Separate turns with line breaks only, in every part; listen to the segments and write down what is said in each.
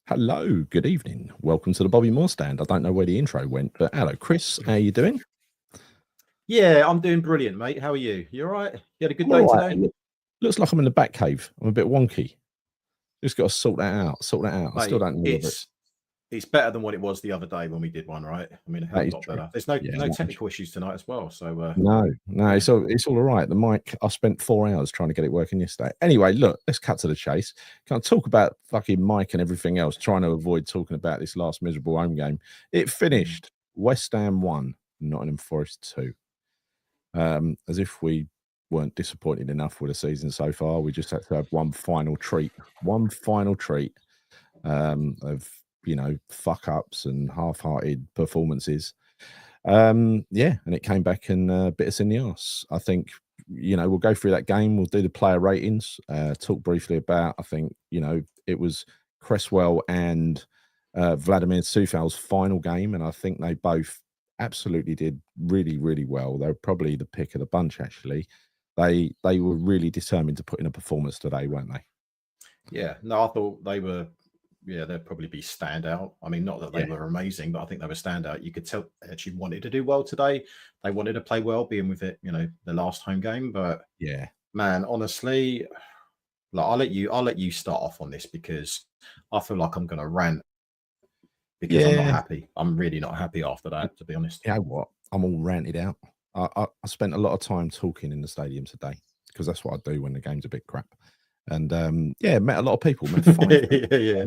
Hello, good evening. Welcome to the Bobby Moore stand. I don't know where the intro went, but hello, Chris. How you doing?
Yeah, I'm doing brilliant, mate. How are you? You all right? You had a good
I'm
day
all right.
today?
Looks like I'm in the back cave. I'm a bit wonky. Just got to sort that out. I still
Mate,
don't know whether
it's better than what it was the other day when we did one, right? I mean, a hell
that
of a
is
lot
true.
better. There's no
Yeah,
no
that is
technical issues tonight as well. So
no,
yeah.
it's all right. The mic, I spent 4 hours trying to get it working yesterday. Anyway, look, let's cut to the chase. Can't talk about fucking mic and everything else, trying to avoid talking about this last miserable home game. It finished West Ham 1, Nottingham Forest 2. As if we weren't disappointed enough with the season so far, we just had to have one final treat of fuck ups and half-hearted performances. And it came back and bit us in the arse. I think we'll go through that game. We'll do the player ratings. Talk briefly about. I think it was Cresswell and Vladimir Sufal's final game, and I think they both absolutely did really, really well. They were probably the pick of the bunch. Actually, they were really determined to put in a performance today, weren't they?
Yeah. No, I thought they were. Yeah, they'd probably be standout. I mean, not that they were amazing, but I think they were standout. You could tell they actually wanted to do well today. They wanted to play well, being with it, the last home game. But
Yeah.
man, honestly, like I'll let you start off on this because I feel like I'm going to rant because I'm not happy. I'm really not happy after that, to be honest.
You know what? I'm all ranted out. I spent a lot of time talking in the stadium today because that's what I do when the game's a bit crap. And met a lot of people. Met 5 people.
Yeah.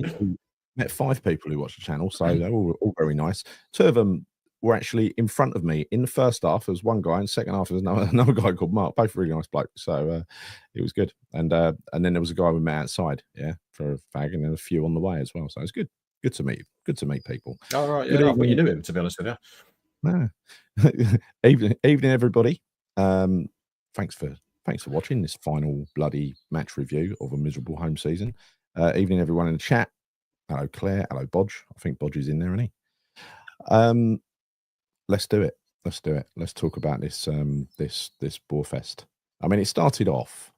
Met 5 people who watched the channel, so they were all very nice. 2 of them were actually in front of me in the first half. There was one guy, and the second half there was another guy called Mark. Both really nice blokes, so it was good. And then there was a guy we met outside, for a fag, and there were a few on the way as well. So it was good. Good to meet people.
All right,
Good
yeah, I thought
evening.
you knew him, to be honest with you.
No. evening, everybody. Thanks for watching this final bloody match review of a miserable home season. Evening, everyone in the chat. Hello, Claire. Hello, Bodge. I think Bodge is in there, isn't he? Let's do it. Let's talk about this this Boarfest. I mean, it started off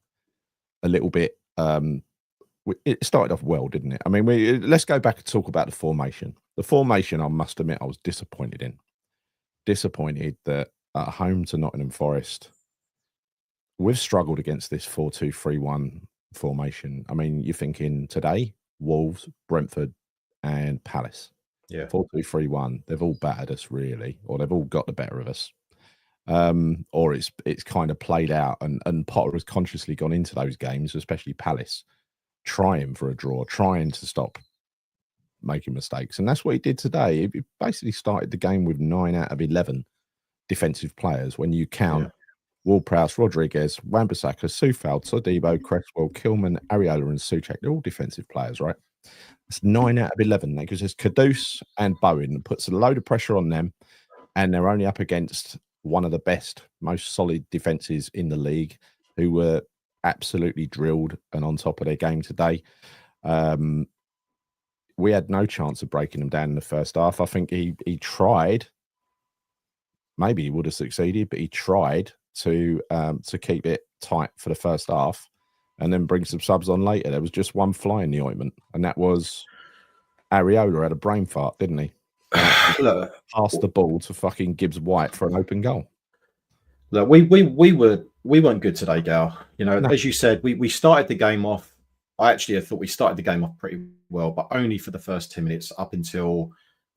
a little bit. It started off well, didn't it? I mean, let's go back and talk about the formation. The formation, I must admit, I was disappointed in. Disappointed that at home to Nottingham Forest, we've struggled against this 4-2-3-1 formation. I mean, you're thinking today, Wolves, Brentford, and Palace.
Yeah.
4-2-3-1. They've all battered us, really, or they've all got the better of us. Or it's kind of played out, and Potter has consciously gone into those games, especially Palace, trying for a draw, trying to stop making mistakes. And that's what he did today. He basically started the game with 9 out of 11 defensive players when you count Ward-Prowse, Rodriguez, Wan-Bissaka, Soufal, Todibo, Cresswell, Kilman, Areola, and Soucek. They're all defensive players, right? It's 9 out of 11. That gives us Kudus and Bowen and puts a load of pressure on them. And they're only up against one of the best, most solid defenses in the league, who were absolutely drilled and on top of their game today. We had no chance of breaking them down in the first half. I think he tried. Maybe he would have succeeded, but he tried to keep it tight for the first half and then bring some subs on later. There was just one fly in the ointment, and that was Areola had a brain fart, didn't he?
Look,
Passed the ball to fucking Gibbs White for an open goal.
Look, we weren't good today, Gal. As you said, we started the game off. I thought we started the game off pretty well, but only for the first 10 minutes up until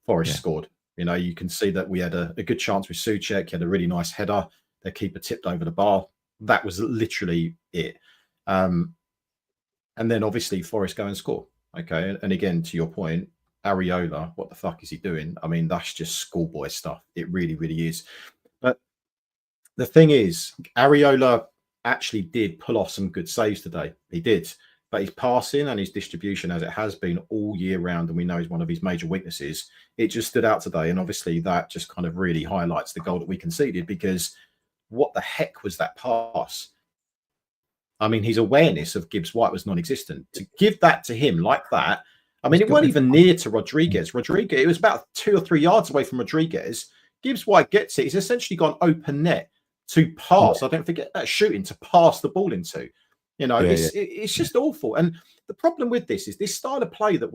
Forest scored. You can see that we had a good chance with Soucek. He had a really nice header. Their keeper tipped over the bar. That was literally it. And then obviously Forest go and score. Okay. And again, to your point, Areola, what the fuck is he doing? I mean, that's just schoolboy stuff. It really, really is. But the thing is, Areola actually did pull off some good saves today. He did. But his passing and his distribution, as it has been all year round, and we know is one of his major weaknesses, it just stood out today. And obviously that just kind of really highlights the goal that we conceded, because what the heck was that pass? I mean, his awareness of Gibbs White was non-existent. To give that to him like that, I mean, it wasn't even near to Rodriguez. It was about 2 or 3 yards away from Rodriguez. Gibbs White gets it. He's essentially gone open net to pass. I don't forget that shooting to pass the ball into. It's just awful. And the problem with this is this style of play that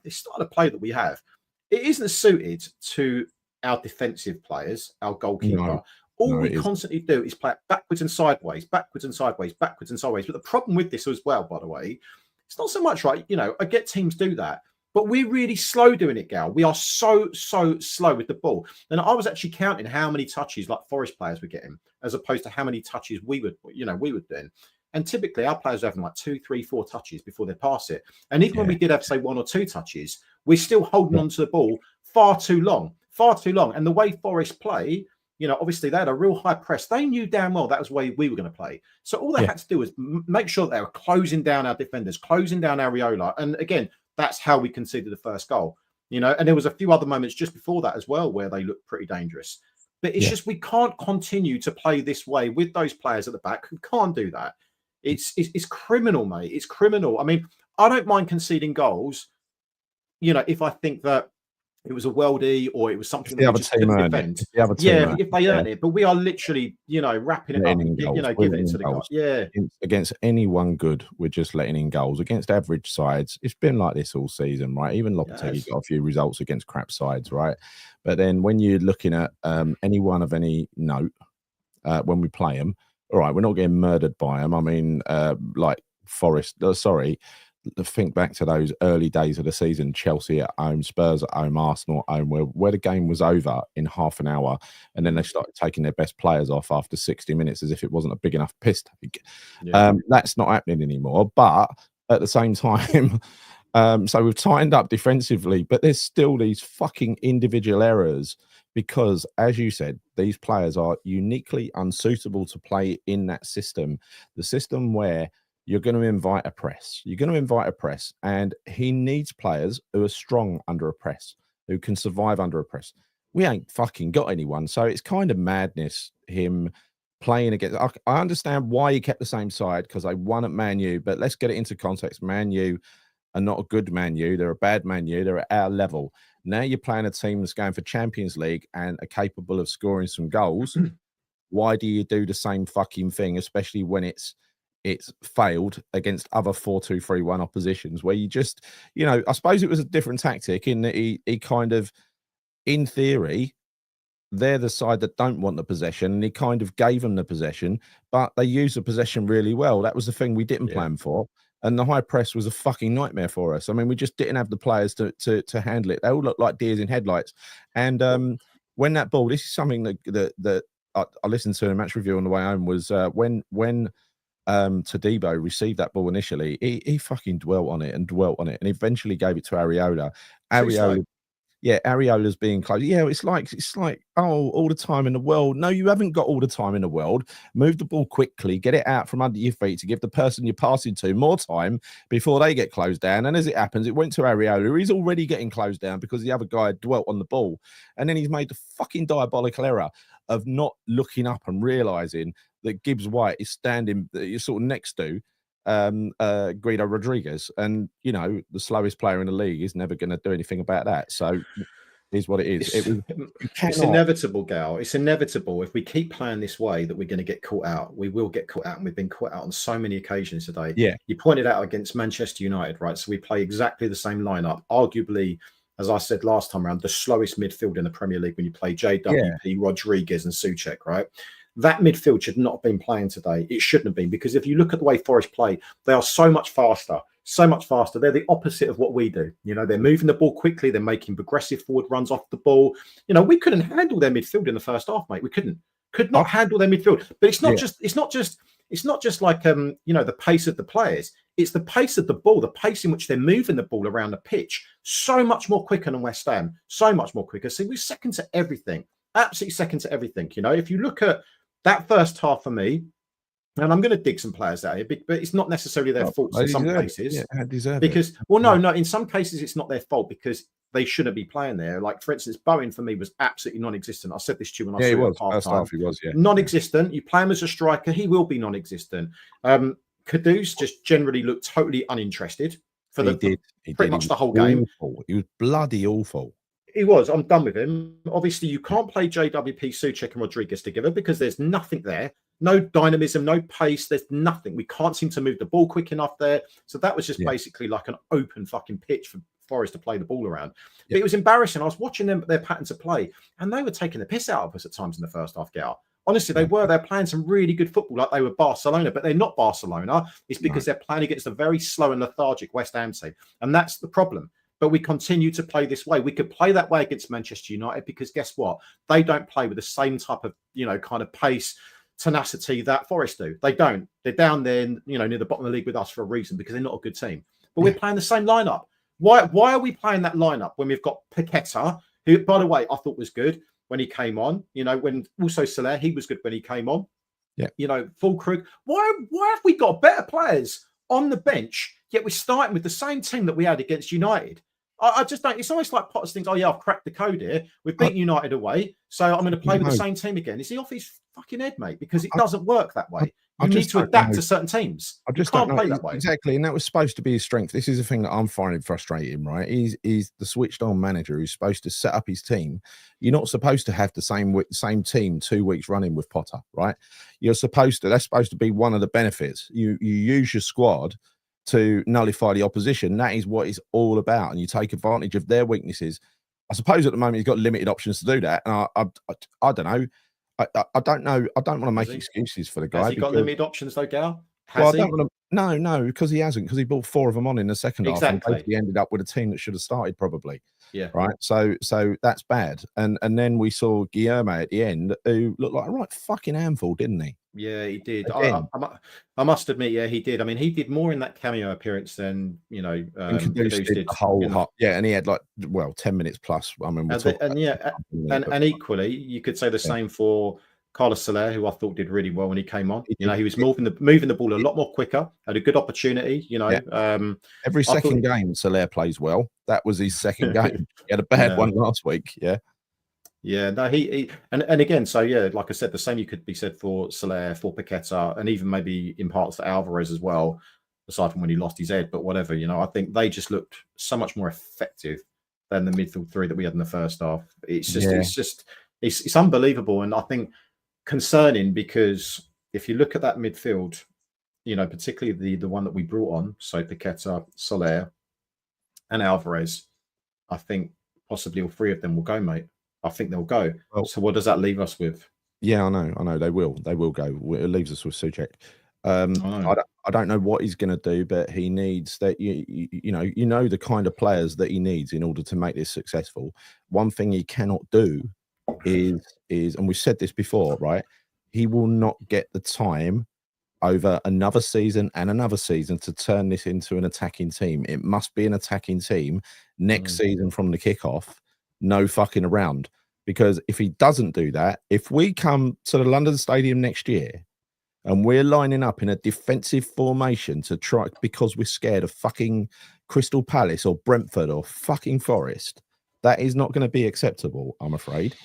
this style of play that we have, it isn't suited to our defensive players, our goalkeeper. All we constantly do is play backwards and sideways, backwards and sideways, backwards and sideways. But the problem with this as well, by the way, it's not so much, right? I get teams do that, but we're really slow doing it, Gal. We are so slow with the ball. And I was actually counting how many touches like Forest players were getting, as opposed to how many touches we would do. And typically our players are having like 2, 3, 4 touches before they pass it. And even when we did have, say, 1 or 2 touches, we're still holding on to the ball far too long. And the way Forest play, obviously they had a real high press. They knew damn well that was the way we were going to play. So all they had to do was make sure they were closing down our defenders, closing down Areola. And again, that's how we conceded the first goal. And there was a few other moments just before that as well where they looked pretty dangerous. But it's just we can't continue to play this way with those players at the back who can't do that. It's criminal, mate. It's criminal. I mean, I don't mind conceding goals, if I think that it was a worldie or it was something
the other team earned it.
If they earn it. But we are literally, wrapping it up and giving it to the guys. Yeah.
Against anyone good, we're just letting in goals. Against average sides, it's been like this all season, right? Even Lopetegui got a few results against crap sides, right? But then when you're looking at anyone of any note, when we play them, all right, we're not getting murdered by them. I mean, like Forest, think back to those early days of the season, Chelsea at home, Spurs at home, Arsenal at home, where the game was over in half an hour, and then they started taking their best players off after 60 minutes as if it wasn't a big enough piss take. That's not happening anymore. But at the same time, so we've tightened up defensively, but there's still these fucking individual errors because, as you said, these players are uniquely unsuitable to play in that system, the system where you're going to invite a press. You're going to invite a press, and he needs players who are strong under a press, who can survive under a press. We ain't fucking got anyone, so it's kind of madness him playing against. I understand why he kept the same side because they won at Man U, but let's get it into context. Man U are not a good Man U. They're a bad Man U. They're at our level. Now you're playing a team that's going for Champions League and are capable of scoring some goals. Why do you do the same fucking thing, especially when it's failed against other 4-2-3-1 oppositions where you just, I suppose it was a different tactic in that he kind of, in theory, they're the side that don't want the possession and he kind of gave them the possession, but they used the possession really well. That was the thing we didn't plan for. And the high press was a fucking nightmare for us. I mean, we just didn't have the players to handle it. They all looked like deers in headlights. And when that ball, this is something that I listened to in a match review on the way home, was when Todibo received that ball initially, he fucking dwelt on it and eventually gave it to Areola. Areola's being close. Yeah, it's like, oh, all the time in the world. No, you haven't got all the time in the world. Move the ball quickly, get it out from under your feet to give the person you're passing to more time before they get closed down. And as it happens, it went to Areola. He's already getting closed down because the other guy dwelt on the ball. And then he's made the fucking diabolical error of not looking up and realizing that Gibbs White is standing sort of next to Guido Rodriguez, and the slowest player in the league is never going to do anything about that. So is what it is.
It's inevitable, Gal. It's inevitable. If we keep playing this way, that we're going to get caught out. We will get caught out, and we've been caught out on so many occasions today.
Yeah,
you pointed out against Manchester United, right? So we play exactly the same lineup, arguably, as I said last time around, the slowest midfield in the Premier League when you play JWP, Rodriguez and Souček, right? That midfield should not have been playing today. It shouldn't have been, because if you look at the way Forest play, they are so much faster. They're the opposite of what we do. They're moving the ball quickly. They're making progressive forward runs off the ball. We couldn't handle their midfield in the first half, mate. We could not handle their midfield. But it's not just like the pace of the players. It's the pace of the ball, the pace in which they're moving the ball around the pitch. So much more quicker than West Ham. So much more quicker. So we're second to everything. Absolutely second to everything. If you look at that first half for me, and I'm going to dig some players out here, but it's not necessarily their fault in some cases. In some cases it's not their fault because they shouldn't be playing there. Like, for instance, Bowen for me was absolutely non-existent. I said this to you when I saw him half time.
He was
non-existent. You play him as a striker, he will be non-existent. Kudus just generally looked totally uninterested for pretty much the whole game.
He was bloody awful.
He was. I'm done with him. Obviously, you can't play JWP, Souček and Rodriguez together because there's nothing there. no dynamism, no pace. There's nothing. We can't seem to move the ball quick enough there. So that was just basically like an open fucking pitch for Forest to play the ball around. But it was embarrassing. I was watching their patterns of play, and they were taking the piss out of us at times in the first half, Gal. Honestly, they were. They're playing some really good football, like they were Barcelona, but they're not Barcelona. It's because they're playing against a very slow and lethargic West Ham team, and that's the problem. But we continue to play this way. We could play that way against Manchester United because guess what? They don't play with the same type of, kind of pace, tenacity that Forest do. They don't. They're down there, near the bottom of the league with us for a reason because they're not a good team. But we're playing the same lineup. Why are we playing that lineup when we've got Paqueta, who, by the way, I thought was good when he came on? When also Soler, he was good when he came on.
Yeah.
Full Krug. Why have we got better players on the bench, yet we're starting with the same team that we had against United? I just don't. It's almost like Potter's thinks, oh yeah, I've cracked the code here. We've beaten United away, so I'm going to play with the same team again. Is he off his fucking head, mate? Because it doesn't work that way. You need to adapt to certain teams.
I just
can't
don't
play that way.
Exactly, and that was supposed to be his strength. This is the thing that I'm finding frustrating, right? He's the switched-on manager who's supposed to set up his team. You're not supposed to have the same team 2 weeks running with Potter, right? That's supposed to be one of the benefits. You use your squad to nullify the opposition. That is what it's all about, and you take advantage of their weaknesses. I suppose at the moment he's got limited options to do that, and I don't know. I don't know. I don't want to make excuses for the guy.
Has he got limited options though, Gal?
No, because he hasn't. Because he brought 4 of them on in the second half, and basically ended up with a team that should have started probably.
Yeah.
Right. So that's bad. And then we saw Guillermo at the end, who looked like a right fucking handful, didn't he?
Yeah, he did. I must admit, yeah, he did. I mean, he did more in that cameo appearance than
Kudus did the whole and he had 10 minutes plus. I mean,
and equally, you could say the same for Carlos Soler, who I thought did really well when he came on. He was moving the ball a lot more quicker, had a good opportunity.
Every second game, Soler plays well. That was his second game. He had a bad one last week. Yeah.
Yeah, no, he and again, so yeah, like I said, the same could be said for Soler, for Paqueta, and even maybe in parts for Alvarez as well, aside from when he lost his head. But whatever, I think they just looked so much more effective than the midfield three that we had in the first half. It's unbelievable, and I think concerning because if you look at that midfield, particularly the one that we brought on, so Paqueta, Soler, and Alvarez, I think possibly all 3 of them will go, mate. I think they'll go. Well, so what does that leave us with?
Yeah, I know. They will go. It leaves us with Souček. I don't know what he's going to do, but he needs that. You know the kind of players that he needs in order to make this successful. One thing he cannot do is, and we've said this before, right? He will not get the time over another season and another season to turn this into an attacking team. It must be an attacking team next season from the kickoff. No fucking around, because if he doesn't do that, if we come to the London Stadium next year and we're lining up in a defensive formation to try because we're scared of fucking Crystal Palace or Brentford or fucking Forest, that is not going to be acceptable, I'm afraid.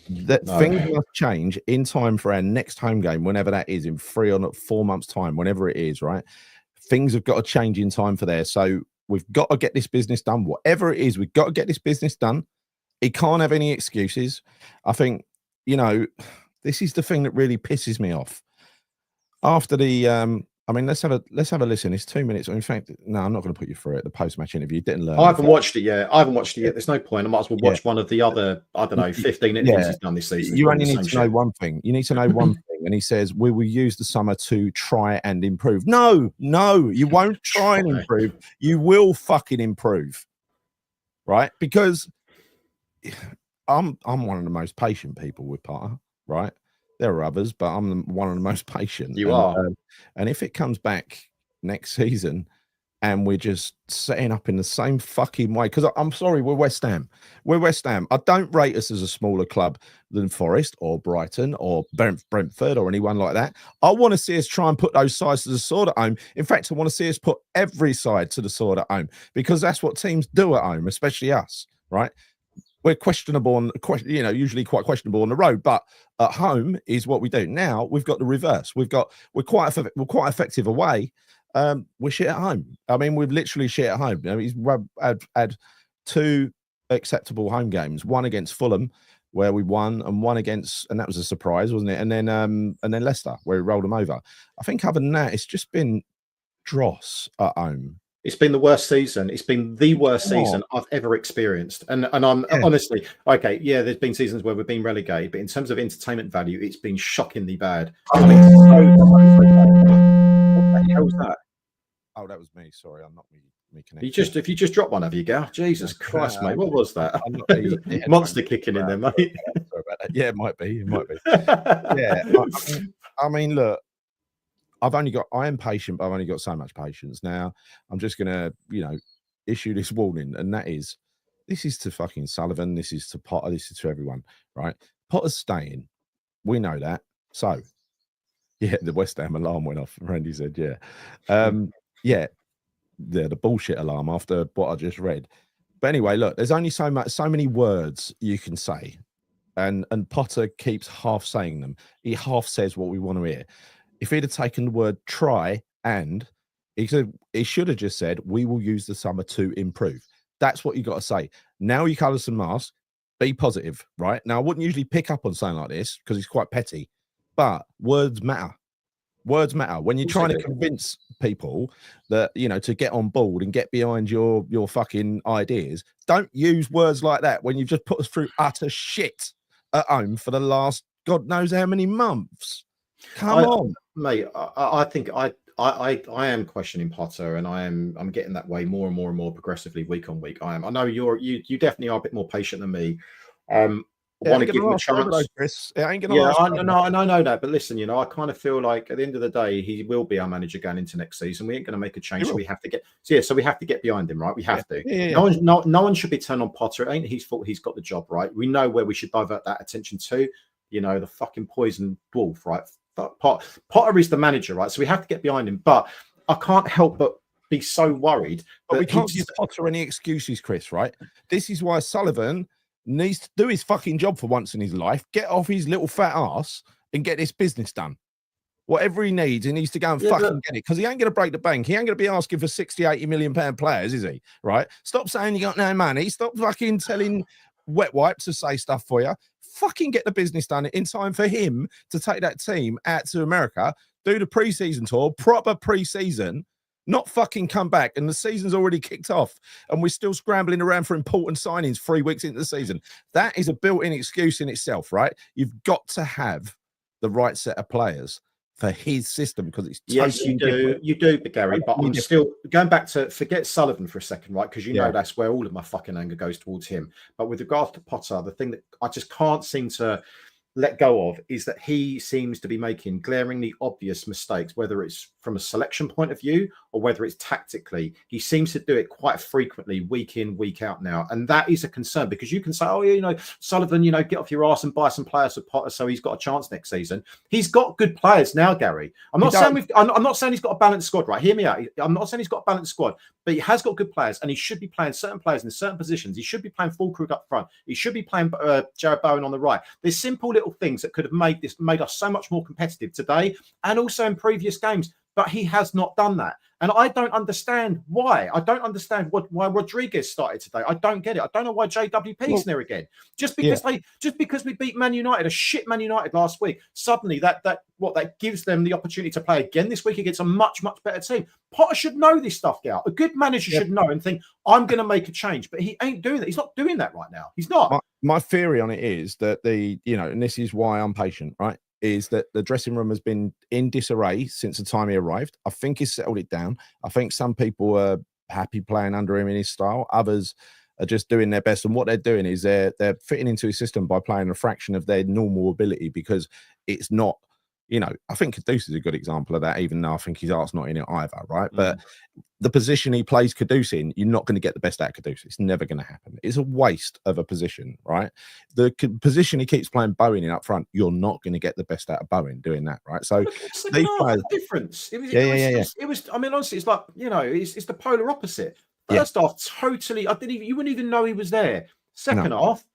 Things must change in time for our next home game, whenever that is, in 3 or 4 months' time, whenever it is, right? Things have got to change in time for there. So we've got to get this business done. Whatever it is, we've got to get this business done. He can't have any excuses. I think, this is the thing that really pisses me off. After the, let's have a listen. It's 2 minutes. In fact, no, I'm not going to put you through it. The post-match interview didn't learn.
I haven't watched it yet. There's no point. I might as well watch one of the other, 15 interviews he's done this season.
You only need to know one thing. You need to know one thing. And he says, we will use the summer to try and improve. No, you won't try and improve. You will fucking improve. Right? Because I'm one of the most patient people with Potter, right? There are others, but I'm one of the most patient.
You are.
And if it comes back next season and we're just setting up in the same fucking way, because I'm sorry, we're West Ham. I don't rate us as a smaller club than Forest or Brighton or Brentford or anyone like that. I want to see us try and put those sides to the sword at home. In fact, I want to see us put every side to the sword at home, because that's what teams do at home, especially us, right? We're questionable usually quite questionable on the road, but at home is what we do. Now we've got the reverse. We're quite effective away. We're shit at home. I mean, we've literally shit at home. He's had 2 acceptable home games. One against Fulham, where we won against, and that was a surprise, wasn't it? And then Leicester, where we rolled them over. I think other than that, it's just been dross at home.
It's been the worst season. It's been the worst season I've ever experienced. And I'm honestly, okay, yeah, there's been seasons where we've been relegated, but in terms of entertainment value, it's been shockingly bad. I mean, what the hell was that?
Oh, that was me. Sorry, I'm not me connected.
If you just dropped one of you, Gal. Jesus Christ, mate. What was that? Monster kicking in there, mate.
Sorry about that. Yeah, it might be. Yeah. I mean, look, I am patient, but I've only got so much patience. Now, I'm just gonna, issue this warning, and that is, this is to fucking Sullivan, this is to Potter, this is to everyone, right? Potter's staying. We know that. So, yeah, the West Ham alarm went off. Randy said, yeah. Yeah, the bullshit alarm after what I just read. But anyway, look, there's only so many words you can say. And Potter keeps half saying them. He half says what we want to hear. If he'd have taken the word try and he should have just said, we will use the summer to improve. That's what you got to say. Now you colour some masks, be positive, right? Now, I wouldn't usually pick up on something like this because it's quite petty, but words matter. Words matter. When you're trying to convince people that, to get on board and get behind your fucking ideas, don't use words like that when you've just put us through utter shit at home for the last God knows how many months. Come on,
mate. I think I am questioning Potter, and I'm getting that way more and more progressively week on week. I know you definitely are a bit more patient than me. Want to give him a chance.
Chris. It ain't gonna
last. I know that, but listen, I kind of feel like at the end of the day, he will be our manager going into next season. We ain't going to make a change, so we have to so we have to get behind him, right? We have to. Yeah. No one should be turned on Potter. It ain't his fault. He's got the job, right? We know where we should divert that attention to. The fucking poison dwarf, right? Potter is the manager, right? So we have to get behind him. But I can't help but be so worried.
But we can't give Potter any excuses, Chris, right? This is why Sullivan needs to do his fucking job for once in his life, get off his little fat ass and get this business done. Whatever he needs to go and fucking get it, because he ain't going to break the bank. He ain't going to be asking for 60, 80 million pound players, is he? Right? Stop saying you got no money. Stop fucking telling wet wipes to say stuff for you. Fucking get the business done in time for him to take that team out to America, do the pre-season tour, proper pre-season, not fucking come back, and the season's already kicked off, and we're still scrambling around for important signings 3 weeks into the season. That is a built-in excuse in itself, right? You've got to have the right set of players for his system, because it's
totally different. You do, but Gary, but I'm still going back to forget Sullivan for a second, right? Because know that's where all of my fucking anger goes towards him. But with regards to Potter, the thing that I just can't seem to let go of is that he seems to be making glaringly obvious mistakes, whether it's from a selection point of view or whether it's tactically. He seems to do it quite frequently, week in, week out now. And that is a concern, because you can say, oh, yeah, Sullivan, get off your ass and buy some players for Potter so he's got a chance next season. He's got good players now, Gary. I'm not saying he's got a balanced squad, right? Hear me out. I'm not saying he's got a balanced squad, but he has got good players, and he should be playing certain players in certain positions. He should be playing full crew up front. He should be playing Jared Bowen on the right. There's simple little things that could have made us so much more competitive today and also in previous games. But he has not done that. And I don't understand why. I don't understand why Rodriguez started today. I don't get it. I don't know why JWP's there again. Just because we beat Man United, a shit Man United last week, suddenly that gives them the opportunity to play again this week against a much, much better team. Potter should know this stuff, Gal. A good manager should know and think, I'm going to make a change. But he ain't doing that. He's not doing that right now. He's not.
My theory on it is that and this is why I'm patient, right? Is that the dressing room has been in disarray since the time he arrived. I think he's settled it down. I think some people are happy playing under him in his style. Others are just doing their best. And what they're doing is they're fitting into his system by playing a fraction of their normal ability, because it's not, I think Kudus is a good example of that, even though I think his art's not in it either, right? But the position he plays Kudus in, you're not going to get the best out of Kudus. It's never going to happen. It's a waste of a position, right? The position he keeps playing Bowen in up front, you're not going to get the best out of Bowen doing that, right? So
these players, difference. It was. I mean, honestly, it's like it's the polar opposite. First half, totally. You wouldn't even know he was there. Second half.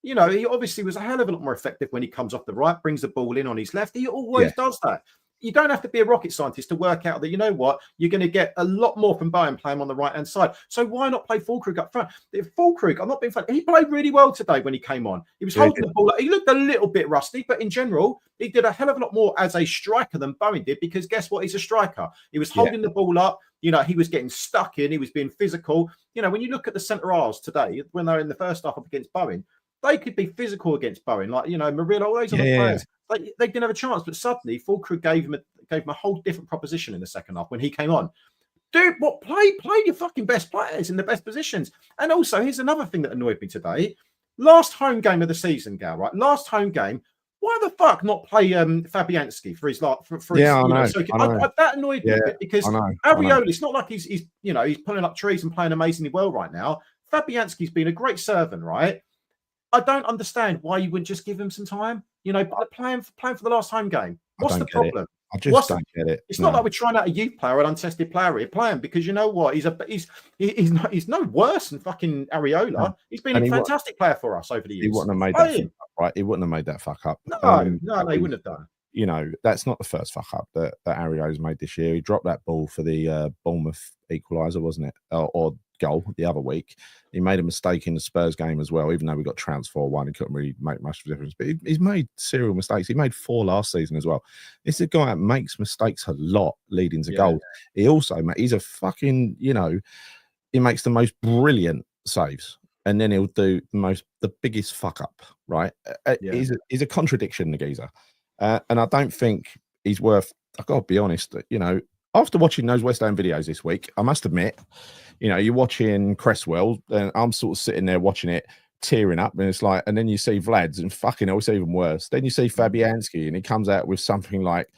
He obviously was a hell of a lot more effective when he comes off the right, brings the ball in on his left. He always does that. you don't have to be a rocket scientist to work out that, you know what, you're going to get a lot more from Bowen playing on the right-hand side. So why not play Fulkrug up front? Fulkrug, I'm not being funny, he played really well today when he came on. He was holding the ball. He looked a little bit rusty, but in general, he did a hell of a lot more as a striker than Bowen did, because guess what? He's a striker. He was holding the ball up. You know, he was getting stuck in. He was being physical. You know, when you look at the centre halves today, when they're in the first half up against Bowen, they could be physical against Bowen. Like, you know, Murillo, all those other players, they didn't have a chance. But suddenly, Fulkrug gave him a whole different proposition in the second half when he came on. Dude, what play your fucking best players in the best positions. And also, here's another thing that annoyed me today. Last home game of the season, Gal, right? Last home game. Why the fuck not play Fabianski for his that annoyed me a bit, because Areola, it's not like he's you know, he's pulling up trees and playing amazingly well right now. Fabianski's been a great servant, right? I don't understand why you wouldn't just give him some time. You know, playing for the last home game. What's the problem?
I just don't get it.
It's not like we're trying out a youth player, an untested player here. Play him, because you know what? He's no worse than fucking Areola. He's been a fantastic player for us over the years.
He wouldn't have made that fuck up, right? He wouldn't have made that fuck up.
No, he wouldn't have done.
You know, that's not the first fuck up that Areola's made this year. He dropped that ball for the Bournemouth equaliser, wasn't it? Or goal the other week. He made a mistake in the Spurs game as well, even though we got trounced 4-1. He couldn't really make much of a difference. But he's made serial mistakes. He made 4 last season as well. This is a guy that makes mistakes a lot leading to goals. He also, he's a fucking, you know, he makes the most brilliant saves. And then he'll do the biggest fuck up, right? He's a contradiction, the geezer. And I don't think he's worth, I've got to be honest, you know, after watching those West Ham videos this week, I must admit, you know, you're watching Cresswell, and I'm sort of sitting there watching it, tearing up, and it's like, and then you see Vlad's, and fucking hell, it's even worse. Then you see Fabianski, and he comes out with something like,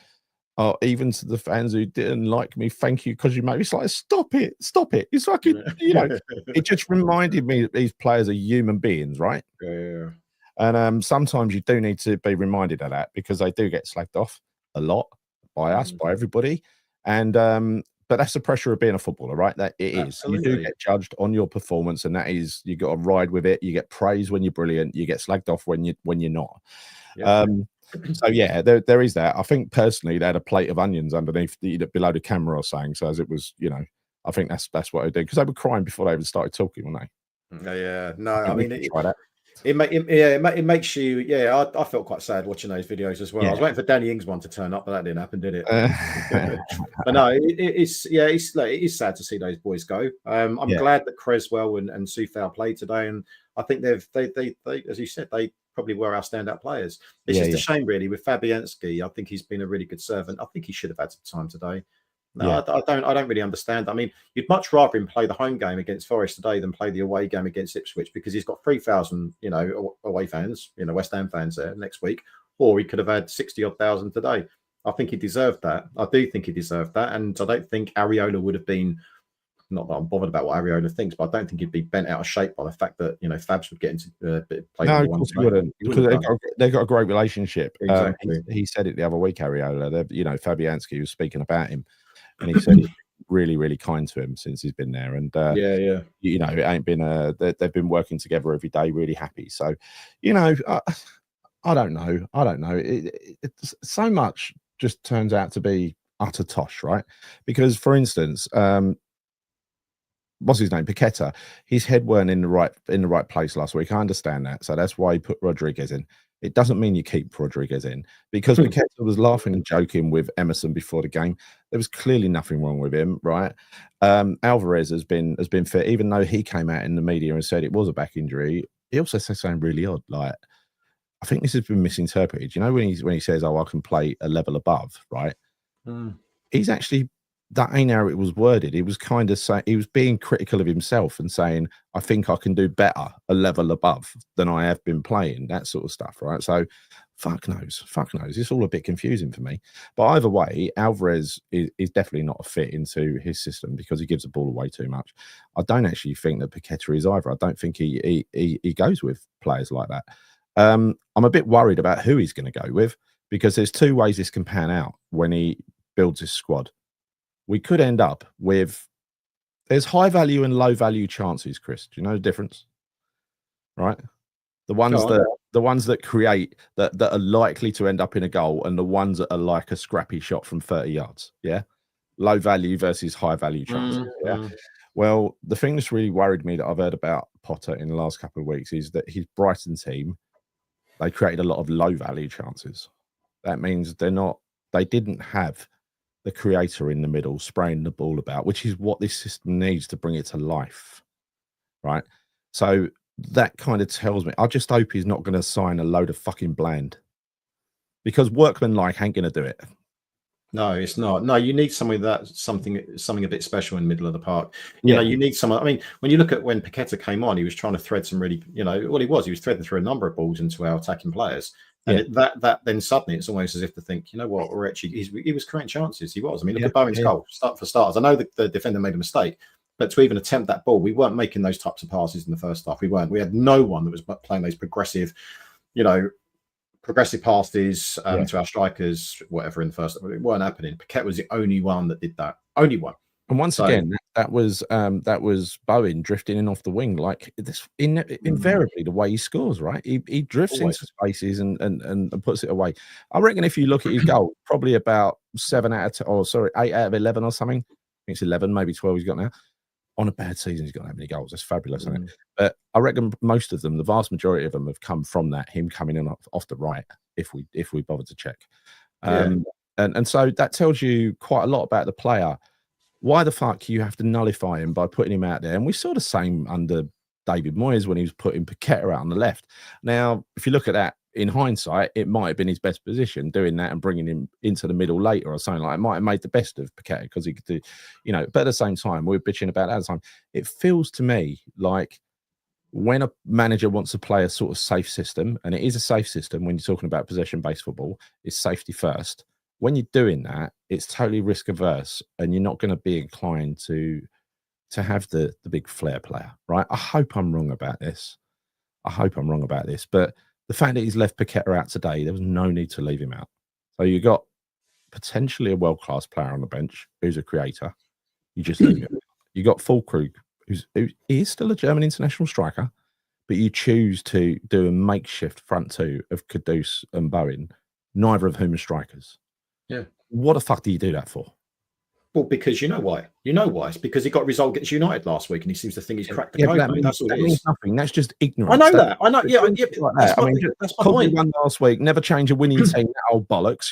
"Oh, even to the fans who didn't like me, thank you because you made me." It's like, stop it. It's fucking, you know, it just reminded me that these players are human beings, right?
Yeah.
And sometimes you do need to be reminded of that, because they do get slagged off a lot by us, by everybody. And but that's the pressure of being a footballer, right? That it is. Absolutely. You do get judged on your performance, and that is, you got to ride with it. You get praise when you're brilliant. You get slagged off when you're not. Yeah. So yeah, there is that. I think personally they had a plate of onions underneath below the camera or something. So as it was, you know, I think that's what they did, because they were crying before they even started talking, weren't
they? Yeah. No, I mean,
try that.
It makes you. Yeah, I felt quite sad watching those videos as well. I was waiting for Danny Ings one to turn up, but that didn't happen, did it? But no, it is sad to see those boys go. I'm glad that Cresswell and Soufal played today, and I think they as you said, they probably were our standout players. It's just a shame, really, with Fabianski. I think he's been a really good servant. I think he should have had some time today. No, I don't really understand. I mean, you'd much rather him play the home game against Forest today than play the away game against Ipswich, because he's got 3,000, you know, away fans, you know, West Ham fans there next week, or he could have had 60-odd thousand today. I think he deserved that. I do think he deserved that, and I don't think Areola would have been. Not that I'm bothered about what Areola thinks, but I don't think he'd be bent out of shape by the fact that, you know, Fabs would get into play. No,
of course he wouldn't, because they've got a great relationship.
Exactly.
He said it the other week, Areola. You know, Fabianski was speaking about him, and he said he's really, really kind to him since he's been there. And you know, it ain't been they've been working together every day, really happy. So, you know, I don't know. It's so much just turns out to be utter tosh, right? Because, for instance, what's his name? Paqueta. His head weren't in the right place last week. I understand that, so that's why he put Rodriguez in. It doesn't mean you keep Rodriguez in, because Paqueta was laughing and joking with Emerson before the game. There was clearly nothing wrong with him, right? Alvarez has been fit, even though he came out in the media and said it was a back injury. He also said something really odd, like, I think this has been misinterpreted. You know, when he says, "Oh, I can play a level above," right? He's actually, that ain't how it was worded. He was kind of saying, he was being critical of himself and saying, "I think I can do better a level above than I have been playing," that sort of stuff, right? So fuck knows. It's all a bit confusing for me. But either way, Alvarez is definitely not a fit into his system, because he gives the ball away too much. I don't actually think that Paqueta is either. I don't think he goes with players like that. I'm a bit worried about who he's going to go with, because there's two ways this can pan out when he builds his squad. We could end up with, there's high value and low value chances, Chris. Do you know the difference? Right? The ones the ones that create that are likely to end up in a goal, and the ones that are like a scrappy shot from 30 yards. Yeah, low value versus high value chances. Yeah. Well, the thing that's really worried me that I've heard about Potter in the last couple of weeks is that his Brighton team, they created a lot of low value chances. That means they didn't have the creator in the middle spraying the ball about, which is what this system needs to bring it to life. Right. So that kind of tells me, I just hope he's not going to sign a load of fucking bland, because workman like ain't going to do it.
No, it's not. No, you need something a bit special in the middle of the park. You know, you need someone. I mean, when you look at when Paqueta came on, he was trying to thread some really, he was threading through a number of balls into our attacking players. And that then suddenly it's almost as if to think, you know what, we're actually, he was creating chances. He was. I mean, look at Bowen's goal, for starters. I know the defender made a mistake, but to even attempt that ball, we weren't making those types of passes in the first half. We weren't. We had no one that was playing those progressive passes to our strikers, whatever, in the first. It weren't happening. Paqueta was the only one that did that. Only one.
And once again, that was Bowen drifting in off the wing, like this invariably the way he scores, right? He drifts into spaces and puts it away. I reckon if you look at his goal, probably about 8 out of 11 or something. I think it's 11, maybe 12 he's got now. On a bad season, he's got that many goals. That's fabulous, isn't it? But I reckon most of them, the vast majority of them, have come from him coming in off the right. If we bother to check, and so that tells you quite a lot about the player. Why the fuck you have to nullify him by putting him out there? And we saw the same under David Moyes when he was putting Paqueta out on the left. Now, if you look at that in hindsight, it might have been his best position doing that and bringing him into the middle later or something like that. It might have made the best of Paqueta because he could do, but at the same time, we were bitching about that at the time. It feels to me like when a manager wants to play a sort of safe system, and it is a safe system when you're talking about possession-based football, it's safety first. When you're doing that, it's totally risk averse, and you're not going to be inclined to have the big flair player, right? I hope I'm wrong about this. But the fact that he's left Paqueta out today, there was no need to leave him out. So you got potentially a world-class player on the bench who's a creator. You just leave him. You got Füllkrug, who is still a German international striker, but you choose to do a makeshift front two of Kudus and Bowen, neither of whom are strikers.
Yeah.
What the fuck do you do that for?
Well, because you know why. It's because he got a result against United last week, and he seems to think he's cracked the code. That's all it is.
Nothing. That's just ignorance.
I know that. I know. Yeah.
That's my point. Won last week. Never change a winning team. That old bollocks.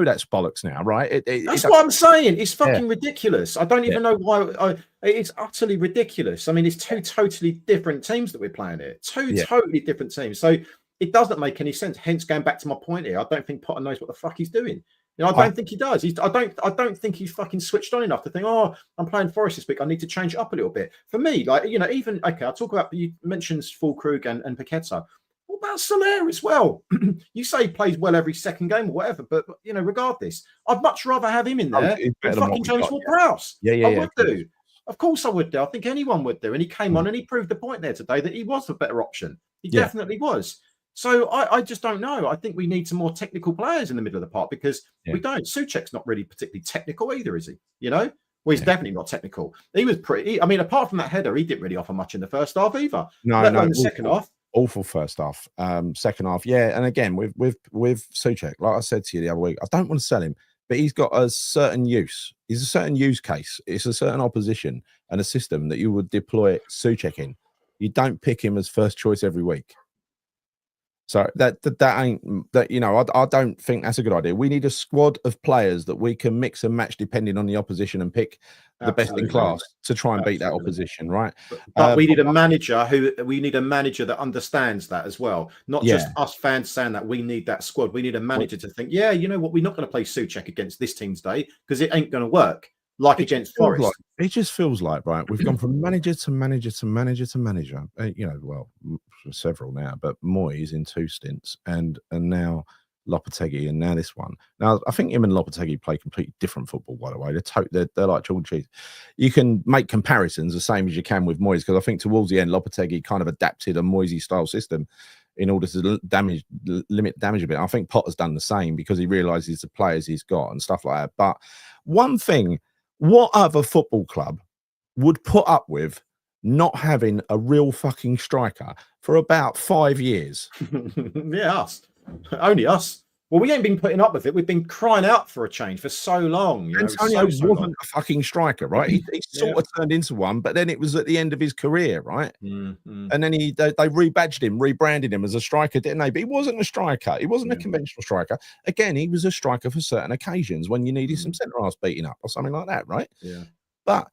That's bollocks now, right?
That's what I'm saying. It's fucking ridiculous. I don't even know why. It's utterly ridiculous. I mean, it's two totally different teams that we're playing here. Totally different teams. So it doesn't make any sense. Hence, going back to my point here, I don't think Potter knows what the fuck he's doing. I don't think he does. I don't think he's fucking switched on enough to think, oh, I'm playing Forest this week, I need to change it up a little bit. For me, even I'll talk about, you mentioned Füllkrug and Paqueta. What about Soler as well? You say he plays well every second game or whatever, but regardless, I'd much rather have him in there than fucking James Ward-Prowse. I would do. Of course I would do. I think anyone would do. And he came on and he proved the point there today that he was the better option. He definitely was. So I just don't know. I think we need some more technical players in the middle of the park, because we don't. Souček's not really particularly technical either, is he? Well, he's definitely not technical. He was pretty. I mean, apart from that header, he didn't really offer much in the first half either. No, in the second half.
Awful first half. Second half, and again with Souček, like I said to you the other week, I don't want to sell him, but he's got a certain use. He's a certain use case. It's a certain opposition and a system that you would deploy Souček in. You don't pick him as first choice every week. So that ain't that. I don't think that's a good idea. We need a squad of players that we can mix and match depending on the opposition and pick the best in class to try and beat that opposition, right?
But we need a manager that understands that as well. Not just us fans saying that we need that squad. We need a manager to think, you know what, we're not going to play Souček against this team's day because it ain't going to work. Like against Forest.
It just feels like, right, we've gone from manager to manager to manager to manager. Several now, but Moyes in 2 stints, and now Lopetegui, and now this one. Now, I think him and Lopetegui play completely different football, by the way. They're like chalk and cheese. You can make comparisons the same as you can with Moyes, because I think towards the end, Lopetegui kind of adapted a Moyes style system in order to limit damage a bit. I think Potter's done the same because he realises the players he's got and stuff like that. But one thing, what other football club would put up with not having a real fucking striker for about 5 years.
Yeah, us. Only us. Well, we ain't been putting up with it. We've been crying out for a change for so long. You know,
Antonio
so
wasn't
long.
a fucking striker, right? He sort of turned into one, but then it was at the end of his career, right?
Mm-hmm.
And then they rebadged him, rebranded him as a striker, didn't they? But he wasn't a striker. He wasn't a conventional striker. Again, he was a striker for certain occasions when you needed some centre halves beating up or something like that, right?
Yeah.
But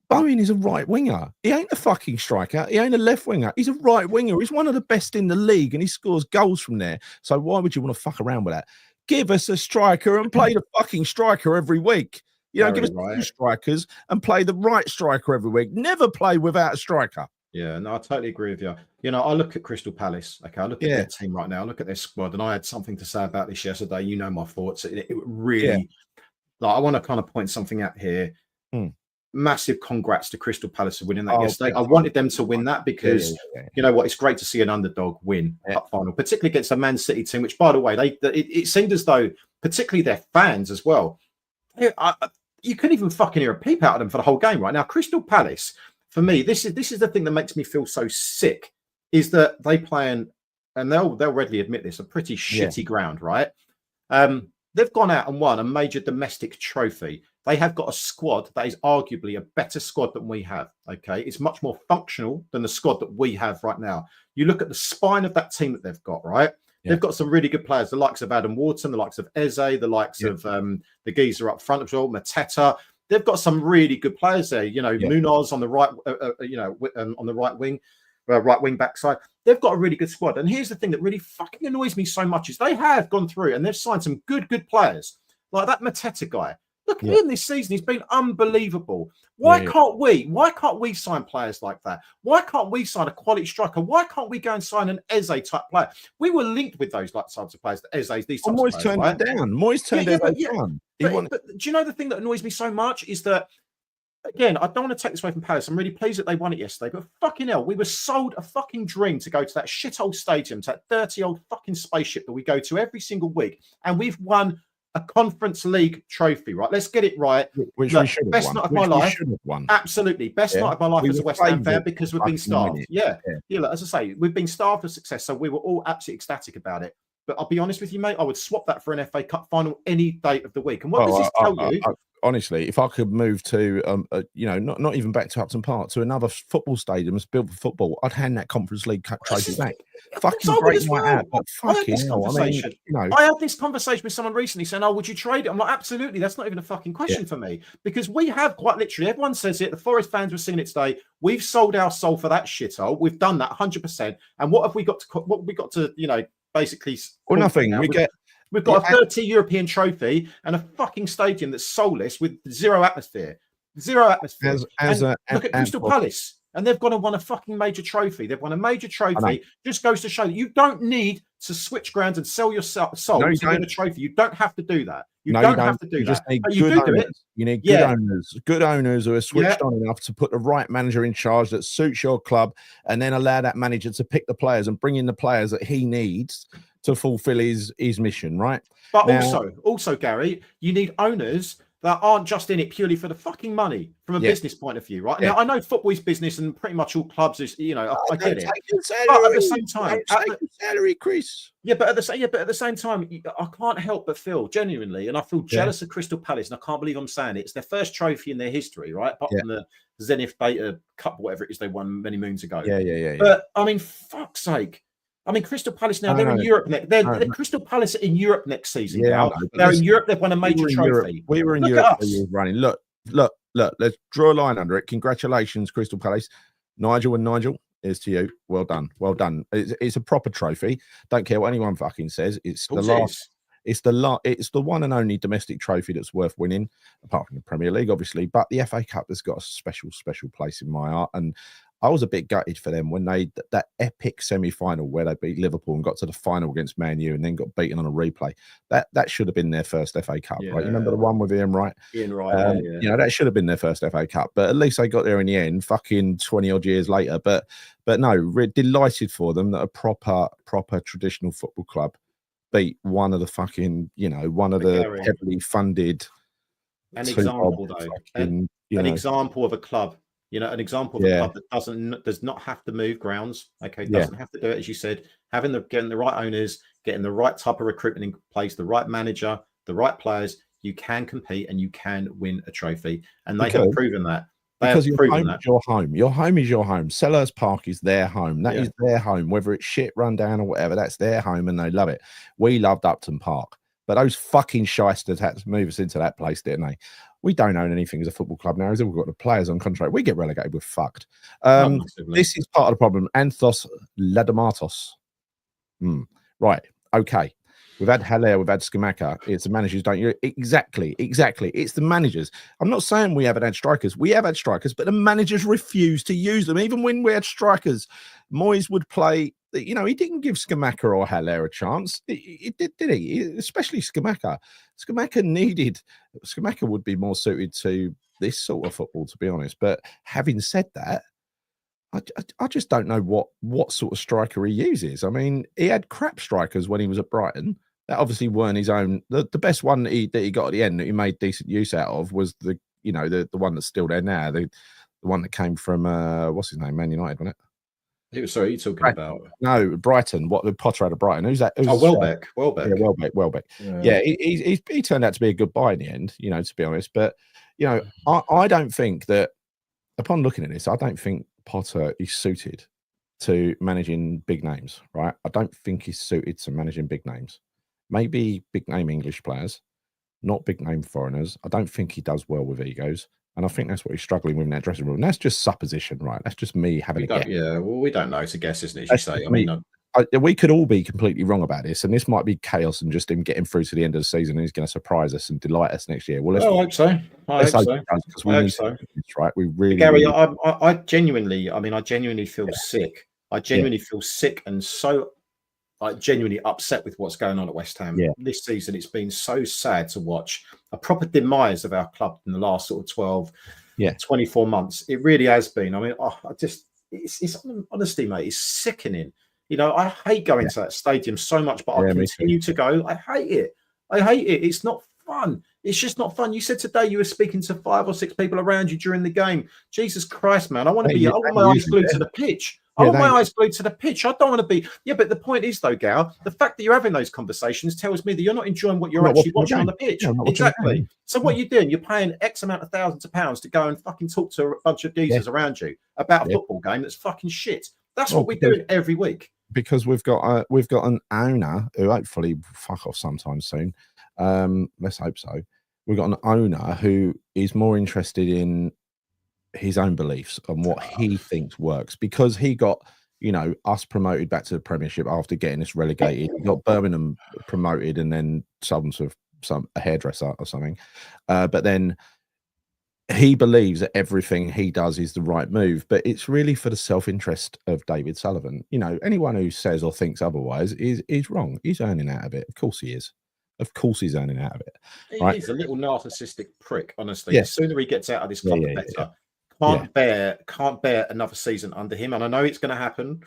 Bowen is a right winger. He ain't a fucking striker. He ain't a left winger. He's a right winger. He's one of the best in the league, and he scores goals from there. So why would you want to fuck around with that? Give us a striker and play the fucking striker every week. You know, give us two strikers and play the right striker every week. Never play without a striker.
Yeah, no, I totally agree with you. You know, I look at Crystal Palace. Okay, I look at their team right now. I look at their squad, and I had something to say about this yesterday. You know my thoughts. It really, like, I want to kind of point something out here. Massive congrats to Crystal Palace for winning that yesterday. I wanted them to win that because you know what, it's great to see an underdog win cup final, particularly against a Man City team, which, by the way, it seemed as though, particularly their fans as well, you couldn't even fucking hear a peep out of them for the whole game. Right now, Crystal Palace, for me, this is the thing that makes me feel so sick, is that they play and they'll readily admit this, a pretty shitty ground, right? They've gone out and won a major domestic trophy. They have got a squad that is arguably a better squad than we have. Okay, it's much more functional than the squad that we have right now. You look at the spine of that team that they've got, right? They've got some really good players, the likes of Adam Wharton, the likes of Eze, the likes of the geezer up front as well, Mateta. They've got some really good players there. You know, Munoz on the right, on the right wing. Right wing back side. They've got a really good squad. And here's the thing that really fucking annoys me so much is they have gone through and they've signed some good players. Like that Mateta guy. Look at him this season. He's been unbelievable. Why can't we sign players like that? Why can't we sign a quality striker? Why can't we go and sign an Eze type player? We were linked with those types of players, the Eze's, these types of players.
Moyes turned it down. Moyes turned it down.
But do you know the thing that annoys me so much is that, again, I don't want to take this away from Palace. I'm really pleased that they won it yesterday, but fucking hell, we were sold a fucking dream to go to that shithole stadium, to that dirty old fucking spaceship that we go to every single week, and we've won a Conference League trophy, right? Let's get it right.
Which we should have
best
won.
night of my life.
Won.
Absolutely. Best night of my life as a West Ham fan because we've been starved. Look, as I say, we've been starved of success, so we were all absolutely ecstatic about it. But I'll be honest with you, mate, I would swap that for an FA Cup final any day of the week. And what does this tell you?
Honestly, if I could move to, not even back to Upton Park, to another football stadium that's built for football, I'd hand that Conference League trophy back. Fucking great night out, but fucking hell. I mean,
I had this conversation with someone recently saying, "Oh, would you trade it?" I'm like, absolutely. That's not even a fucking question for me, because we have, quite literally, everyone says it. The Forest fans were singing it today. We've sold our soul for that shithole. We've done that 100%. And what have we got to? Basically,
well, nothing.
We've got a 30 European trophy and a fucking stadium that's soulless with zero atmosphere. Zero atmosphere. Look at Crystal Palace. And they've gone and won a fucking major trophy. They've won a major trophy. Just goes to show that you don't need to switch grounds and sell your soul to win a trophy. You don't have to do that. You don't have to do that.
But you do it. You need good owners who are switched on enough to put the right manager in charge that suits your club, and then allow that manager to pick the players and bring in the players that he needs to fulfill his mission, right?
But also, Gary, you need owners that aren't just in it purely for the fucking money from a business point of view, right? Now, I know football is business and pretty much all clubs is, I get it. But at the same time,
salary, Chris.
Yeah, but at the same time, I can't help but feel genuinely, and I feel jealous of Crystal Palace, and I can't believe I'm saying it. It's their first trophy in their history, right? Apart from the Zenith Beta Cup, whatever it is they won many moons ago.
Yeah.
But I mean, fuck's sake. I mean, Crystal Palace now, they're in Europe. They're Crystal Palace in Europe next season. They're in Europe. They've won a major trophy.
We were in Europe for years running. Look, let's draw a line under it. Congratulations, Crystal Palace. Nigel, here's to you. Well done. It's a proper trophy. Don't care what anyone fucking says. It's the last. It's the one and only domestic trophy that's worth winning, apart from the Premier League, obviously. But the FA Cup has got a special place in my heart, and I was a bit gutted for them when that epic semi-final where they beat Liverpool and got to the final against Man U and then got beaten on a replay. That should have been their first FA Cup, right? You remember the one with Ian Wright? That should have been their first FA Cup, but at least they got there in the end, fucking 20 odd years later. But no, we're delighted for them that a proper traditional football club beat one of the fucking, one of the heavily funded.
An example, though. An example of a club You know, an example of a club that does not have to move grounds. Okay, doesn't have to do it, as you said. Getting the right owners, getting the right type of recruitment in place, the right manager, the right players, you can compete and you can win a trophy. And they have proven that.
Because your home is your home. Your home is your home. Selhurst Park is their home. That is their home. Whether it's shit, run down, or whatever, that's their home, and they love it. We loved Upton Park, but those fucking shysters had to move us into that place, didn't they? We don't own anything as a football club now. We've got the players on contract. We get relegated, we're fucked. This is part of the problem. Anthos Ladamatos. Right. Okay. We've had Haller, we've had Skamaka. It's the managers, don't you? Exactly. It's the managers. I'm not saying we haven't had strikers. We have had strikers, but the managers refuse to use them. Even when we had strikers, Moyes would play. You know, he didn't give Skamaka or Haller a chance. He did he? Especially Skamaka. Skamaka would be more suited to this sort of football, to be honest. But having said that, I just don't know what sort of striker he uses. I mean, he had crap strikers when he was at Brighton. That obviously weren't his own. The best one that he got at the end that he made decent use out of was the one that's still there now. The one that came from what's his name, Man United, wasn't it?
Sorry, you're talking about
no Brighton. What the Potter out of Brighton? Who's that?
Welbeck.
Yeah, Welbeck. Yeah, he turned out to be a good buy in the end. You know, to be honest, but you know, I don't think that upon looking at this, I don't think Potter is suited to managing big names. Right? I don't think he's suited to managing big names. Maybe big name English players, not big name foreigners. I don't think he does well with egos. And I think that's what he's struggling with in that dressing room. And that's just supposition, right? That's just me having a guess.
Yeah, well, we don't know. It's a guess, isn't it? As you say. I mean,
we could all be completely wrong about this, and this might be chaos and just him getting through to the end of the season. And he's going to surprise us and delight us next year. Well,
I hope so. I hope so.
Right? We really,
Gary. I genuinely feel sick. I genuinely feel sick and so. Genuinely upset with what's going on at West Ham this season. It's been so sad to watch a proper demise of our club in the last sort of 12, 24 months. It really has been. I mean, it's honestly, mate, it's sickening. You know, I hate going to that stadium so much, but I continue to go. I hate it. It's not fun. It's just not fun. You said today you were speaking to 5 or 6 people around you during the game. Jesus Christ, man. I want my eyes glued to the pitch. I want my eyes glued to the pitch. I don't want to be. Yeah, but the point is, though, Gal, the fact that you're having those conversations tells me that you're not enjoying what you're actually watching on the pitch. Exactly. So what you're doing, you're paying X amount of thousands of pounds to go and fucking talk to a bunch of geezers around you about a football game that's fucking shit. That's what we're doing every week.
Because we've got an owner who hopefully fuck off sometime soon. Let's hope so. We've got an owner who is more interested in his own beliefs and what he thinks works, because he got, you know, us promoted back to the Premiership after getting us relegated. He got Birmingham promoted and then sold them to a hairdresser or something. But then he believes that everything he does is the right move, but it's really for the self-interest of David Sullivan. You know, anyone who says or thinks otherwise is wrong. He's earning out of it. Of course he is. Of course he's earning out of it. Right?
He's a little narcissistic prick, honestly. The sooner he gets out of this club, the better. Can't bear another season under him, and I know it's going to happen,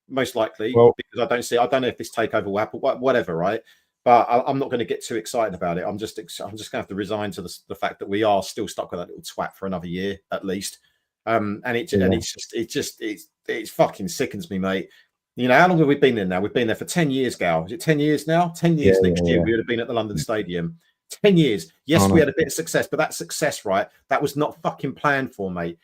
most likely, because I don't know if this takeover will happen, whatever, right? But I'm not going to get too excited about it. I'm just going to have to resign to the fact that we are still stuck with that little twat for another year at least. It fucking sickens me, mate. You know, how long have we been there now? We've been there for 10 years, Gal. Is it 10 years now? 10 years next year. We would have been at the London Stadium. 10 years. Yes, we had a bit of success, but that success, right? That was not fucking planned for, mate.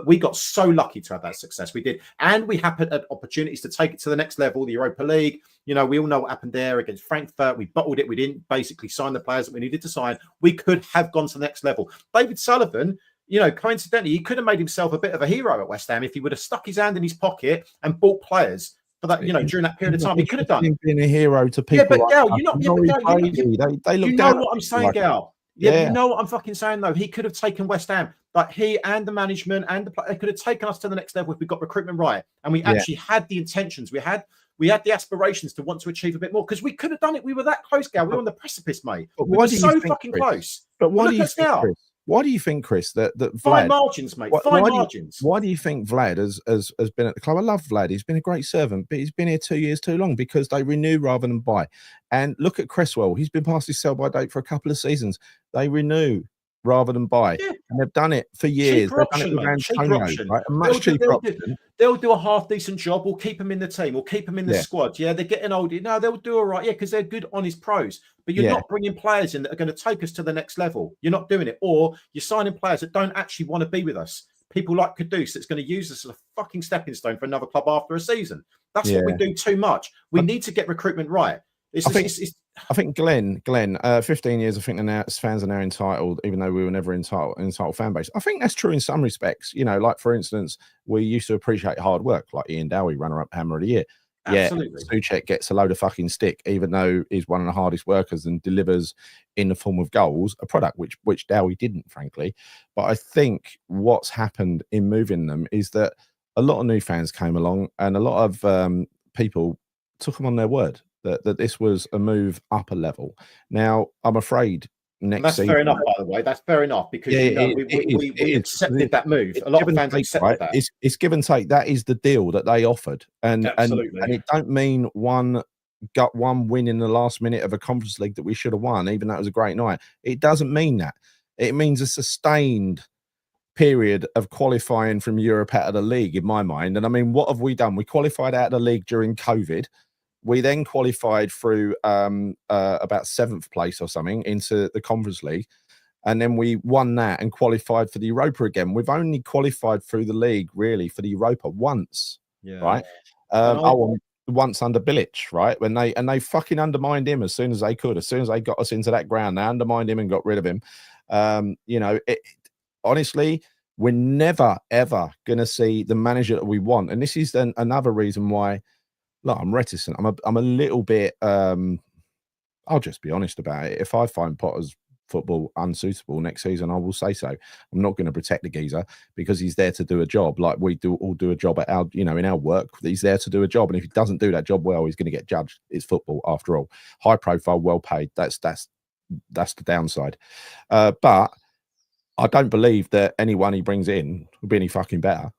We got so lucky to have that success. We did. And we happened at opportunities to take it to the next level, the Europa League. You know, we all know what happened there against Frankfurt. We bottled it. We didn't basically sign the players that we needed to sign. We could have gone to the next level. David Sullivan, you know, coincidentally, he could have made himself a bit of a hero at West Ham if he would have stuck his hand in his pocket and bought players for that, you know, during that period of time. He could have done.
Being a hero to people.
Yeah, but Gal, you know
look
what I'm saying, Gal. Yeah, you know what I'm fucking saying, though. He could have taken West Ham, like he and the management and they could have taken us to the next level if we got recruitment right, and we actually had the intentions. We had the aspirations to want to achieve a bit more, because we could have done it. We were that close, Gal. We were on the precipice, mate. We were so fucking close.
But why do you think, Chris? Why do you think, Chris, that Vlad,
fine margins, mate? Fine margins.
Why do you think Vlad has been at the club? I love Vlad. He's been a great servant, but he's been here 2 years too long, because they renew rather than buy. And look at Cresswell. He's been past his sell-by date for a couple of seasons. They renew rather than buy.
Yeah.
And they've done it for years.
Cheaper
They've done it
option,
with
mate. Cheaper
Antonio,
option.
right? A much cheaper option.
They'll do a half decent job. We'll keep them in the team. We'll keep them in the
Yeah.
squad. Yeah, they're getting older. No, they'll do all right. Yeah, because they're good, honest pros. But you're
Yeah.
not bringing players in that are going to take us to the next level. You're not doing it. Or you're signing players that don't actually want to be with us. People like Kudus that's going to use us as a fucking stepping stone for another club after a season. That's what we do too much. We need to get recruitment right.
I think Glenn, 15 years, I think the fans are now entitled, even though we were never entitled fan base. I think that's true in some respects. You know, like for instance, we used to appreciate hard work, like Ian Dowie, runner-up Hammer of the Year.
Absolutely.
Yeah, Souček gets a load of fucking stick, even though he's one of the hardest workers and delivers in the form of goals, a product which Dowie didn't, frankly. But I think what's happened in moving them is that a lot of new fans came along and a lot of people took them on their word that this was a move up a level. Now, I'm afraid
that's season, fair enough, by the way. That's fair enough because we accepted that move. A lot of fans accepted that.
It's give and take. That is the deal that they offered, and it don't mean one win in the last minute of a Conference League that we should have won, even though it was a great night. It doesn't mean that. It means a sustained period of qualifying from Europe out of the league, in my mind. And I mean, what have we done? We qualified out of the league during COVID. We then qualified through about 7th place or something into the Conference League. And then we won that and qualified for the Europa again. We've only qualified through the league, really, for the Europa once, right? Once under Bilic, right? When they fucking undermined him as soon as they could. As soon as they got us into that ground, they undermined him and got rid of him. You know, honestly, we're never, ever going to see the manager that we want. And this is then another reason why, look, I'm reticent. I'm a little bit, I'll just be honest about it. If I find Potter's football unsuitable next season, I will say so. I'm not going to protect the geezer because he's there to do a job like we all do a job at our, you know, in our work. He's there to do a job. And if he doesn't do that job well, he's going to get judged. It's football after all. High profile, well paid. That's the downside. But I don't believe that anyone he brings in will be any fucking better.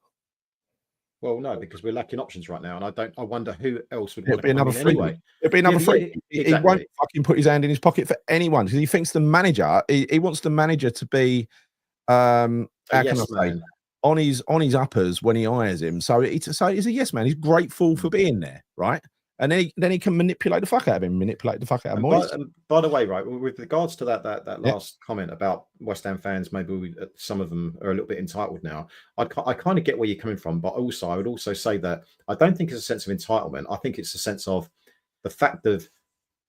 Well, no, because we're lacking options right now, and I wonder who else would
want to come in anyway. It'll be another free. Exactly. He won't fucking put his hand in his pocket for anyone because he thinks the manager. He wants the manager to be, how can I say, on his uppers when he hires him. So he's a yes man. He's grateful for being there, right? And then he can manipulate the fuck out of him, manipulate the fuck out of Moyes.
By the way, right, with regards to that last comment about West Ham fans, maybe some of them are a little bit entitled now. I kind of get where you're coming from, but also I would also say that I don't think it's a sense of entitlement. I think it's a sense of the fact that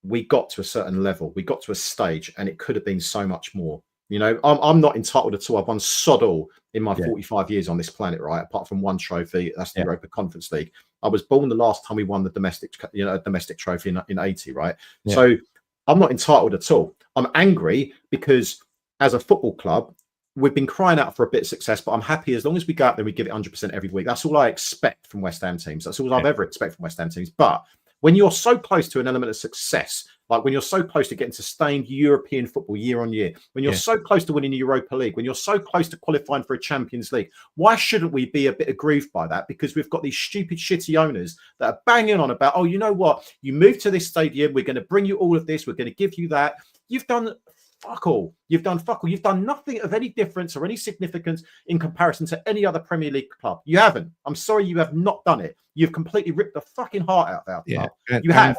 we got to a certain level, we got to a stage, and it could have been so much more. You know, I'm not entitled at all. I've won sod all in my 45 years on this planet, right? Apart from one trophy, that's the Europa Conference League. I was born the last time we won the domestic trophy in 80, right? Yeah. So I'm not entitled at all. I'm angry because as a football club, we've been crying out for a bit of success, but I'm happy as long as we go out there and we give it 100% every week. That's all I expect from West Ham teams. That's all I've ever expected from West Ham teams. But when you're so close to an element of success, like when you're so close to getting sustained European football year on year, when you're so close to winning the Europa League, when you're so close to qualifying for a Champions League, why shouldn't we be a bit aggrieved by that? Because we've got these stupid, shitty owners that are banging on about, oh, you know what? You moved to this stadium. We're going to bring you all of this. We're going to give you that. You've done fuck all. You've done fuck all. You've done nothing of any difference or any significance in comparison to any other Premier League club. You haven't. I'm sorry, you have not done it. You've completely ripped the fucking heart out of our club. You have.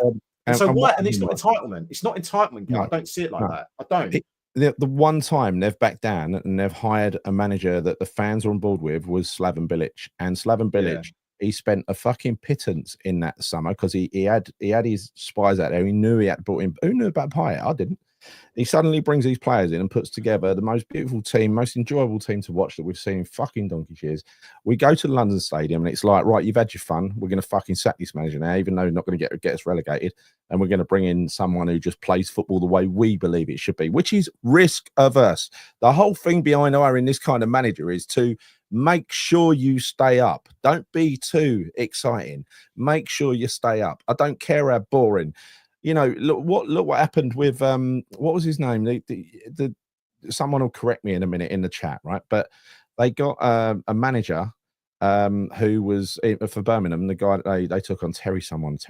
And so why? And it's not entitlement. It's not entitlement. No, I don't see it like that. I don't.
The one time they've backed down and they've hired a manager that the fans are on board with was Sullivan. And Sullivan, he spent a fucking pittance in that summer because he had his spies out there. He knew he had brought in. Who knew about Pyatt? I didn't. He suddenly brings these players in and puts together the most beautiful team, most enjoyable team to watch that we've seen in fucking donkey's years. We go to the London Stadium and it's like, right, you've had your fun. We're going to fucking sack this manager now, even though we're not going to get us relegated. And we're going to bring in someone who just plays football the way we believe it should be, which is risk averse. The whole thing behind hiring this kind of manager is to make sure you stay up. Don't be too exciting. Make sure you stay up. I don't care how boring. You know, look what happened with what was his name? The someone will correct me in a minute in the chat, right? But they got a manager who was for Birmingham. The guy they took on Terry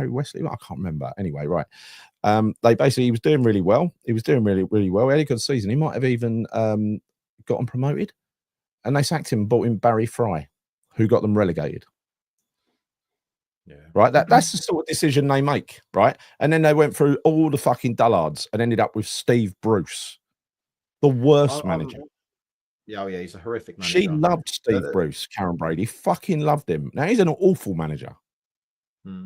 Wesley. I can't remember. Anyway, right? He was doing really well. He was doing really well. He had a good season. He might have even got them promoted, and they sacked him and brought in Barry Fry, who got them relegated.
Yeah.
Right. That's the sort of decision they make. Right. And then they went through all the fucking dullards and ended up with Steve Bruce, the worst manager.
Yeah, he's a horrific manager.
She loved Steve Bruce, Karen Brady, fucking loved him. Now he's an awful manager.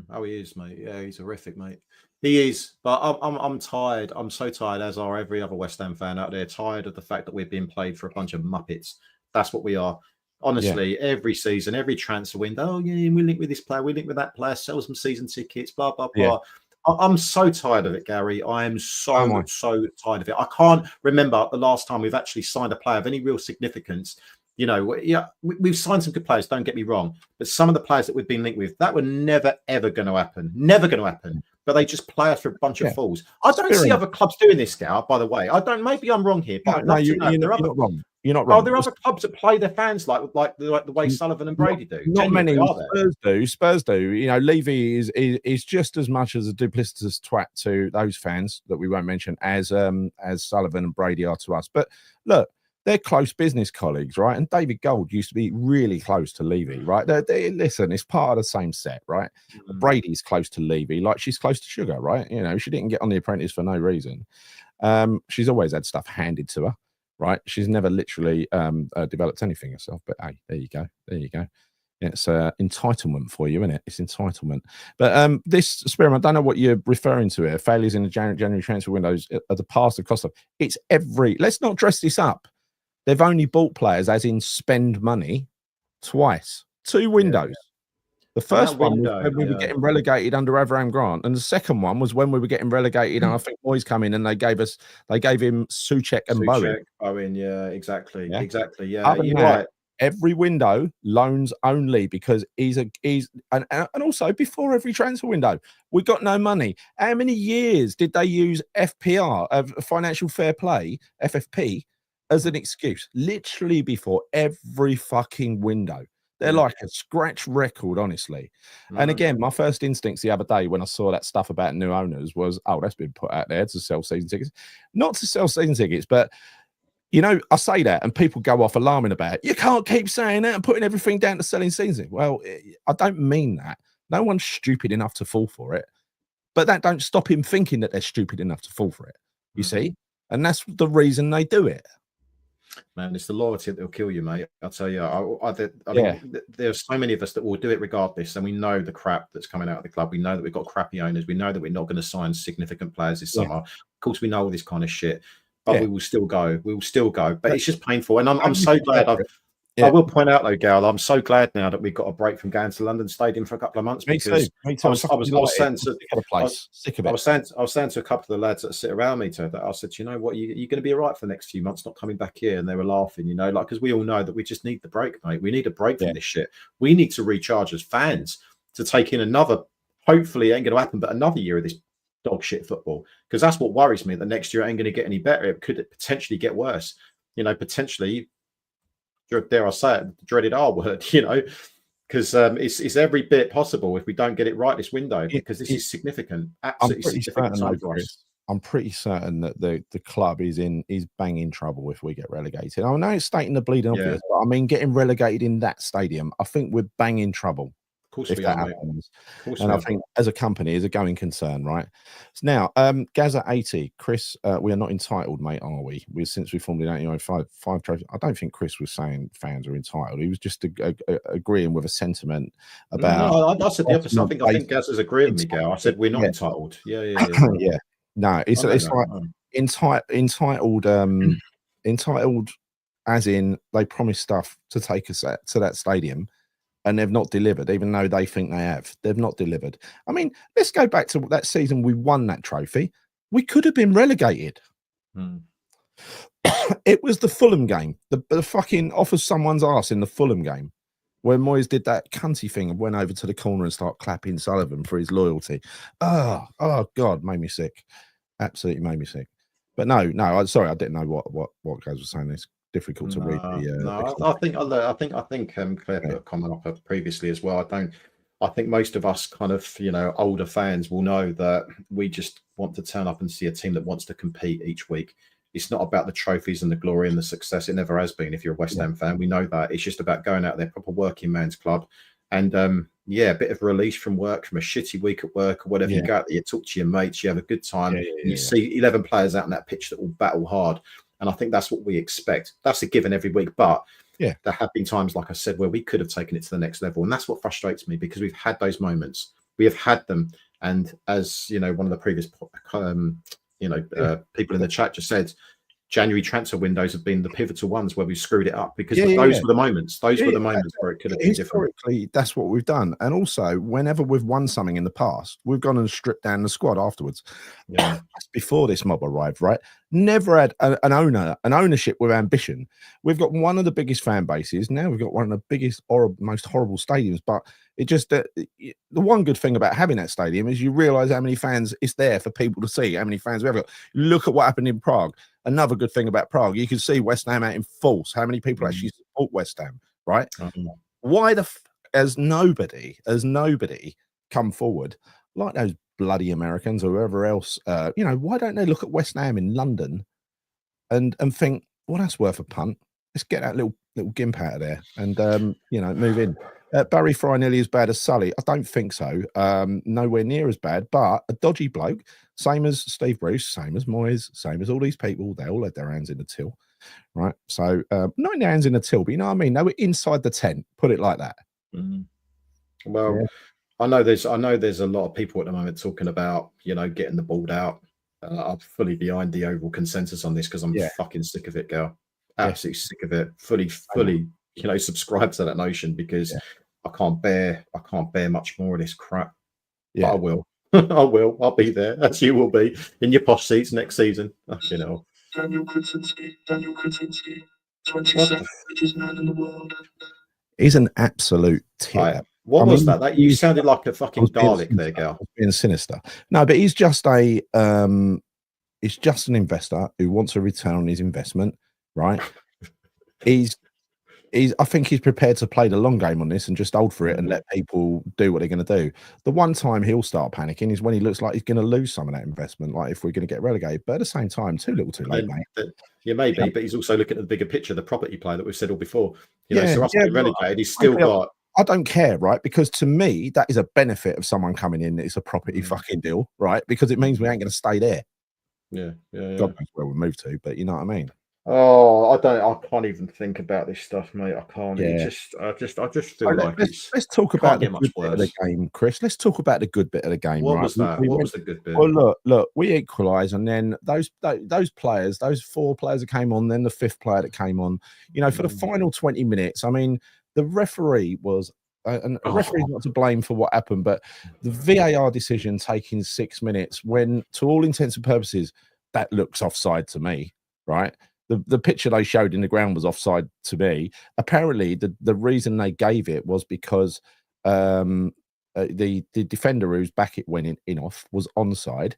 Oh, he is, mate. Yeah, he's horrific, mate. He is. But I'm tired. I'm so tired, as are every other West Ham fan out there, tired of the fact that we're being played for a bunch of muppets. That's what we are. Honestly, every season, every transfer window, oh yeah, we link with this player, we link with that player, sell some season tickets, blah blah blah. I'm so tired of it, Gary. I am so tired of it. I can't remember the last time we've actually signed a player of any real significance. You know, yeah, we've signed some good players, don't get me wrong, but some of the players that we've been linked with, that were never ever going to happen. Never going to happen. But they just play us for a bunch of fools. I don't see other clubs doing this, Gal, by the way. I don't, maybe I'm wrong here, but
you're not wrong. You're not wrong.
Are there other clubs that play their fans like the way Sullivan and Brady do?
Not many. Spurs do. You know, Levy is just as much as a duplicitous twat to those fans that we won't mention as Sullivan and Brady are to us. But look, they're close business colleagues, right? And David Gold used to be really close to Levy, right? Listen, it's part of the same set, right? Brady's close to Levy, like she's close to Sugar, right? You know, she didn't get on The Apprentice for no reason. She's always had stuff handed to her. Right, she's never literally developed anything herself. But hey, there you go. It's entitlement for you, isn't it? It's entitlement. But this Spearman, I don't know what you're referring to here. Failures in the January transfer windows are the past of cost of. It's every. Let's not dress this up. They've only bought players, as in spend money, twice. 2 windows. The first one was when we were getting relegated under Avram Grant, and the second one was when we were getting relegated. And I think Moyes come in and they gave him Souček and
Bowen. Yeah, exactly. Yeah,
other you're right. Every window loans only because he's and also before every transfer window, we got no money. How many years did they use FPR, financial fair play, FFP, as an excuse? Literally before every fucking window. They're like a scratch record, honestly. And again, my first instincts the other day when I saw that stuff about new owners was, oh, that's been put out there to sell season tickets. Not to sell season tickets, but, you know, I say that and people go off alarming about it. You can't keep saying that and putting everything down to selling season. Well, I don't mean that. No one's stupid enough to fall for it. But that don't stop him thinking that they're stupid enough to fall for it, you see? And that's the reason they do it.
Man, it's the loyalty that will kill you, mate. I'll tell you. I mean, there's so many of us that will do it regardless, and we know the crap that's coming out of the club. We know that we've got crappy owners. We know that we're not going to sign significant players this summer. Of course, we know all this kind of shit, but we will still go. We will still go. But it's just painful, and I'm so glad. I will point out though, Gal, I'm so glad now that we've got a break from going to London Stadium for a couple of months.
Me too.
I was saying to a couple of the lads that sit around me that I said, you know what, you're going to be all right for the next few months, not coming back here. And they were laughing, you know, like, because we all know that we just need the break, mate. We need a break from this shit. We need to recharge as fans to take in another, hopefully it ain't going to happen, but another year of this dog shit football. Because that's what worries me, that next year it ain't going to get any better. It could potentially get worse, you know, potentially. Dare I say it, the dreaded R word, you know, because it's every bit possible if we don't get it right this window, because this is significant, absolutely significant time for us.
I'm pretty certain that the club is banging trouble if we get relegated. I know it's stating the bleeding obvious, but I mean getting relegated in that stadium, I think we're banging trouble.
Of course we are,
and I think as a company, is a going concern, right? So now, Gaza 80, Chris, we are not entitled, mate, are we? Since we formed in 1995, trophies. I don't think Chris was saying fans are entitled. He was just agreeing with a sentiment about.
No, I said the opposite. I think Gaza's agreeing with me, Gal. I said we're not entitled. Yeah.
No, it's like entitled, entitled, as in they promised stuff to take us to that stadium. And they've not delivered, even though they think they have. They've not delivered. I mean, let's go back to that season we won that trophy. We could have been relegated. It was the Fulham game. The fucking off of someone's ass in the Fulham game, where Moyes did that cunty thing and went over to the corner and started clapping Sullivan for his loyalty. Oh God, made me sick. Absolutely made me sick. But no, I'm sorry, I didn't know what guys were saying. It's difficult to read.
I think Claire put a comment up previously as well. I think most of us kind of, you know, older fans will know that we just want to turn up and see a team that wants to compete each week. It's not about the trophies and the glory and the success. It never has been. If you're a West Ham fan, we know that. It's just about going out there, proper working man's club. And a bit of release from work, from a shitty week at work or whatever. You go out there, you talk to your mates, you have a good time, and you see 11 players out on that pitch that will battle hard. And I think that's what we expect. That's a given every week. But there have been times, like I said, where we could have taken it to the next level. And that's what frustrates me, because we've had those moments. We have had them. And as you know, one of the previous people in the chat just said, January transfer windows have been the pivotal ones where we screwed it up, because those were the moments. Those were the moments where it could have been different.
Historically, that's what we've done. And also, whenever we've won something in the past, we've gone and stripped down the squad afterwards. That's before this mob arrived, right? Never had an ownership with ambition. We've got one of the biggest fan bases. Now we've got one of the biggest or most horrible stadiums. But it just the one good thing about having that stadium is you realise how many fans it's there for people to see. How many fans we have got. Look at what happened in Prague. Another good thing about Prague, you can see West Ham out in force. How many people actually support West Ham, right? Why has nobody come forward like those bloody Americans or whoever else? Why don't they look at West Ham in London and think, well, that's worth a punt. Let's get that little gimp out of there and move in. Barry Fry nearly as bad as Sully? I don't think so. Nowhere near as bad, but a dodgy bloke, same as Steve Bruce, same as Moyes, same as all these people. They all had their hands in the till, right? So not in their hands in the till, but you know what I mean? They were inside the tent, put it like that.
Well, I know there's a lot of people at the moment talking about, getting the ball out. I'm fully behind the overall consensus on this, because I'm fucking sick of it, girl. Absolutely sick of it. Fully subscribe to that notion, because I can't bear much more of this crap. But I will. I will. I'll be there, as you will be, in your posh seats next season. Daniel Krasinski, 27th richest man in the world.
He's an absolute tit.
What was that? That you sounded like a fucking Dalek there, girl.
Being sinister. No, but he's just an investor who wants a return on his investment, right? I think he's prepared to play the long game on this and just hold for it and let people do what they're going to do. The one time he'll start panicking is when he looks like he's going to lose some of that investment, like if we're going to get relegated. But at the same time, too little too late, mate.
Yeah, maybe, but he's also looking at the bigger picture, the property play that we've said all before. So us being relegated, he's still got...
I don't care, right? Because to me, that is a benefit of someone coming in. It's a property fucking deal, right? Because it means we ain't going to stay there.
Yeah.
God knows where we move to, but you know what I mean?
Oh, I can't even think about this stuff, mate. I can't. I just feel like
let's talk about the good bit of the game, Chris. Let's talk about the good bit of the game.
What was that? What was the good bit?
Well, look, we equalised, and then those players, those 4 players that came on, then the 5th player that came on, for the final 20 minutes. I mean, the referee was, and the referee's not to blame for what happened, but the VAR decision taking 6 minutes, when to all intents and purposes, that looks offside to me, right? The picture they showed in the ground was offside to me. Apparently, the reason they gave it was because the defender whose back it went in off was onside,